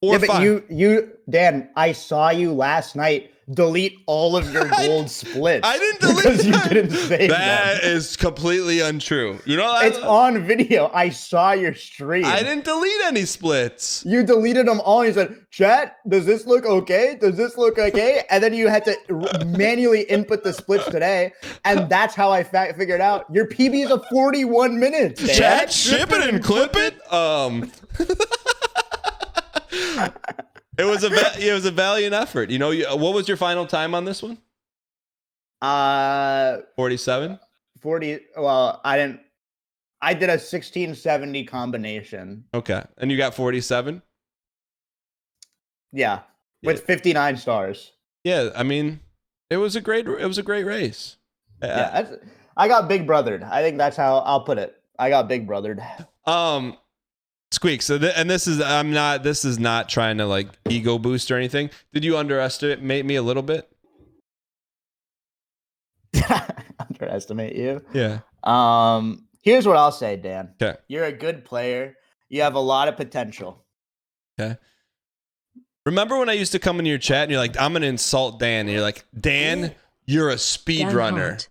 4, Yeah, but 5. you, Dan, I saw you last night delete all of your gold splits. I didn't delete because you them. didn't save That them. is completely untrue. You know, It's on video. I saw your stream. I didn't delete any splits. You deleted them all. And you said, "Chat, does this look okay? Does this look okay?" And then you had to manually input the splits today, and that's how I figured out your PB is a 41 minutes. Dan. Chat, ship it and clip it. It was a valiant effort. You know, what was your final time on this one? 47. 40. Well, I didn't. I did a 1670 combination. Okay. And you got 47? Yeah, with 59 stars. Yeah, I mean, it was a great race. Yeah, I got big brothered. I think that's how I'll put it. I got big brothered. Squeak. So this is not trying to like ego boost or anything. Did you underestimate me a little bit? Underestimate you? Yeah. Here's what I'll say, Dan. Okay. You're a good player. You have a lot of potential. Okay. Remember when I used to come into your chat and you're like, I'm gonna insult Dan, and you're like, Dan, you're a speedrunner.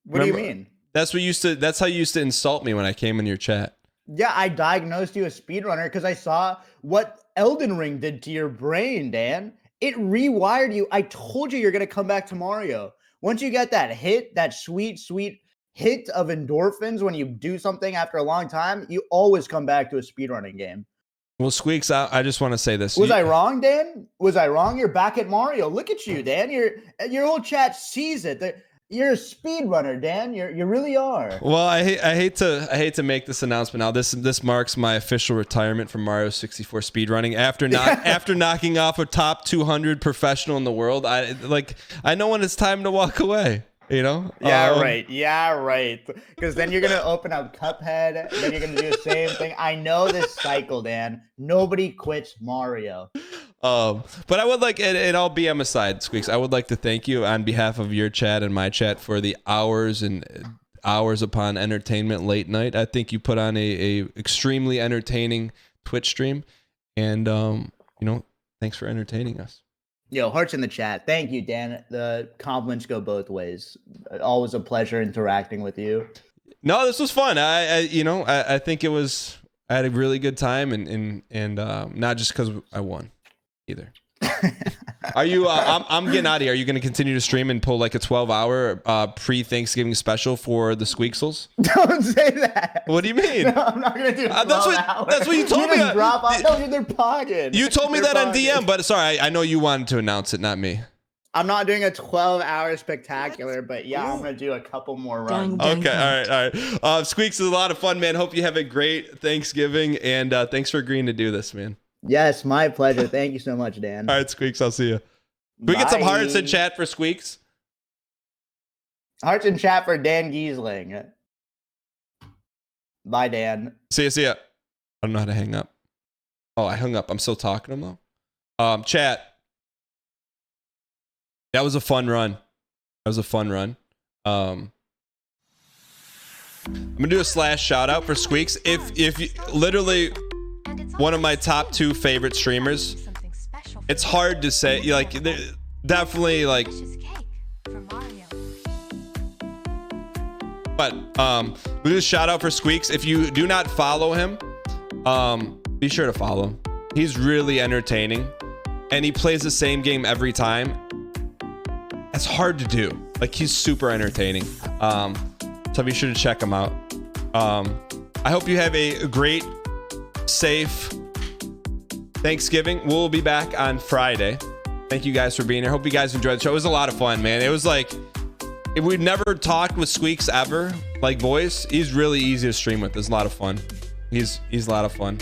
What do you mean? That's how you used to insult me when I came in your chat. Yeah, I diagnosed you as speedrunner because I saw what Elden Ring did to your brain, Dan. It rewired you. I told you you're gonna come back to Mario. Once you get that hit, that sweet, sweet hit of endorphins when you do something after a long time, you always come back to a speedrunning game. Well, Squeaks, I just want to say this. Was I wrong, Dan? Was I wrong? You're back at Mario. Look at you, Dan. Your whole chat sees it. You're a speedrunner, Dan. You really are. Well, I hate to make this announcement now. This marks my official retirement from Mario 64 speedrunning after knocking off a top 200 professional in the world. I know when it's time to walk away. You know? Yeah, right. Yeah, right. Because then you're gonna open up Cuphead, then you're gonna do the same thing. I know this cycle, Dan. Nobody quits Mario. But I would like, and I'll BM aside, Squeaks, I would like to thank you on behalf of your chat and my chat for the hours and hours upon entertainment late night. I think you put on a extremely entertaining Twitch stream, and thanks for entertaining us. Yo, hearts in the chat. Thank you, Dan. The compliments go both ways. Always a pleasure interacting with you. No, this was fun. I think I had a really good time, and not just because I won either. Are you? I'm getting out of here. Are you going to continue to stream and pull like a 12-hour pre-Thanksgiving special for the Squeaksels? Don't say that. What do you mean? No, I'm not going to do 12 hours. That's what you told me. Drop off. No, they're pogging. You told me that on DM, but sorry, I know you wanted to announce it, not me. I'm not doing a 12-hour spectacular, but yeah, I'm going to do a couple more runs. Okay, all right. Squeaks is a lot of fun, man. Hope you have a great Thanksgiving, and thanks for agreeing to do this, man. Yes, my pleasure. Thank you so much, Dan. All right, Squeaks, I'll see you. Can we get some hearts in chat for Squeaks? Hearts in chat for Dan Giesling. Bye, Dan. See ya. I don't know how to hang up. Oh, I hung up. I'm still talking to him, though. Chat. That was a fun run. I'm gonna do a slash shout out for Squeaks. If you literally one of my top 2 favorite streamers. It's hard to say, like, definitely like, but we do a shout out for Squeaks. If you do not follow him, be sure to follow him. He's really entertaining, and he plays the same game every time. It's hard to do. Like, he's super entertaining. So be sure to check him out. I hope you have a great, safe Thanksgiving. We'll be back on Friday. Thank you guys for being here. Hope you guys enjoyed the show. It was a lot of fun, man. It was like, if we've never talked with Squeaks ever, like voice, he's really easy to stream with. It's a lot of fun. He's a lot of fun.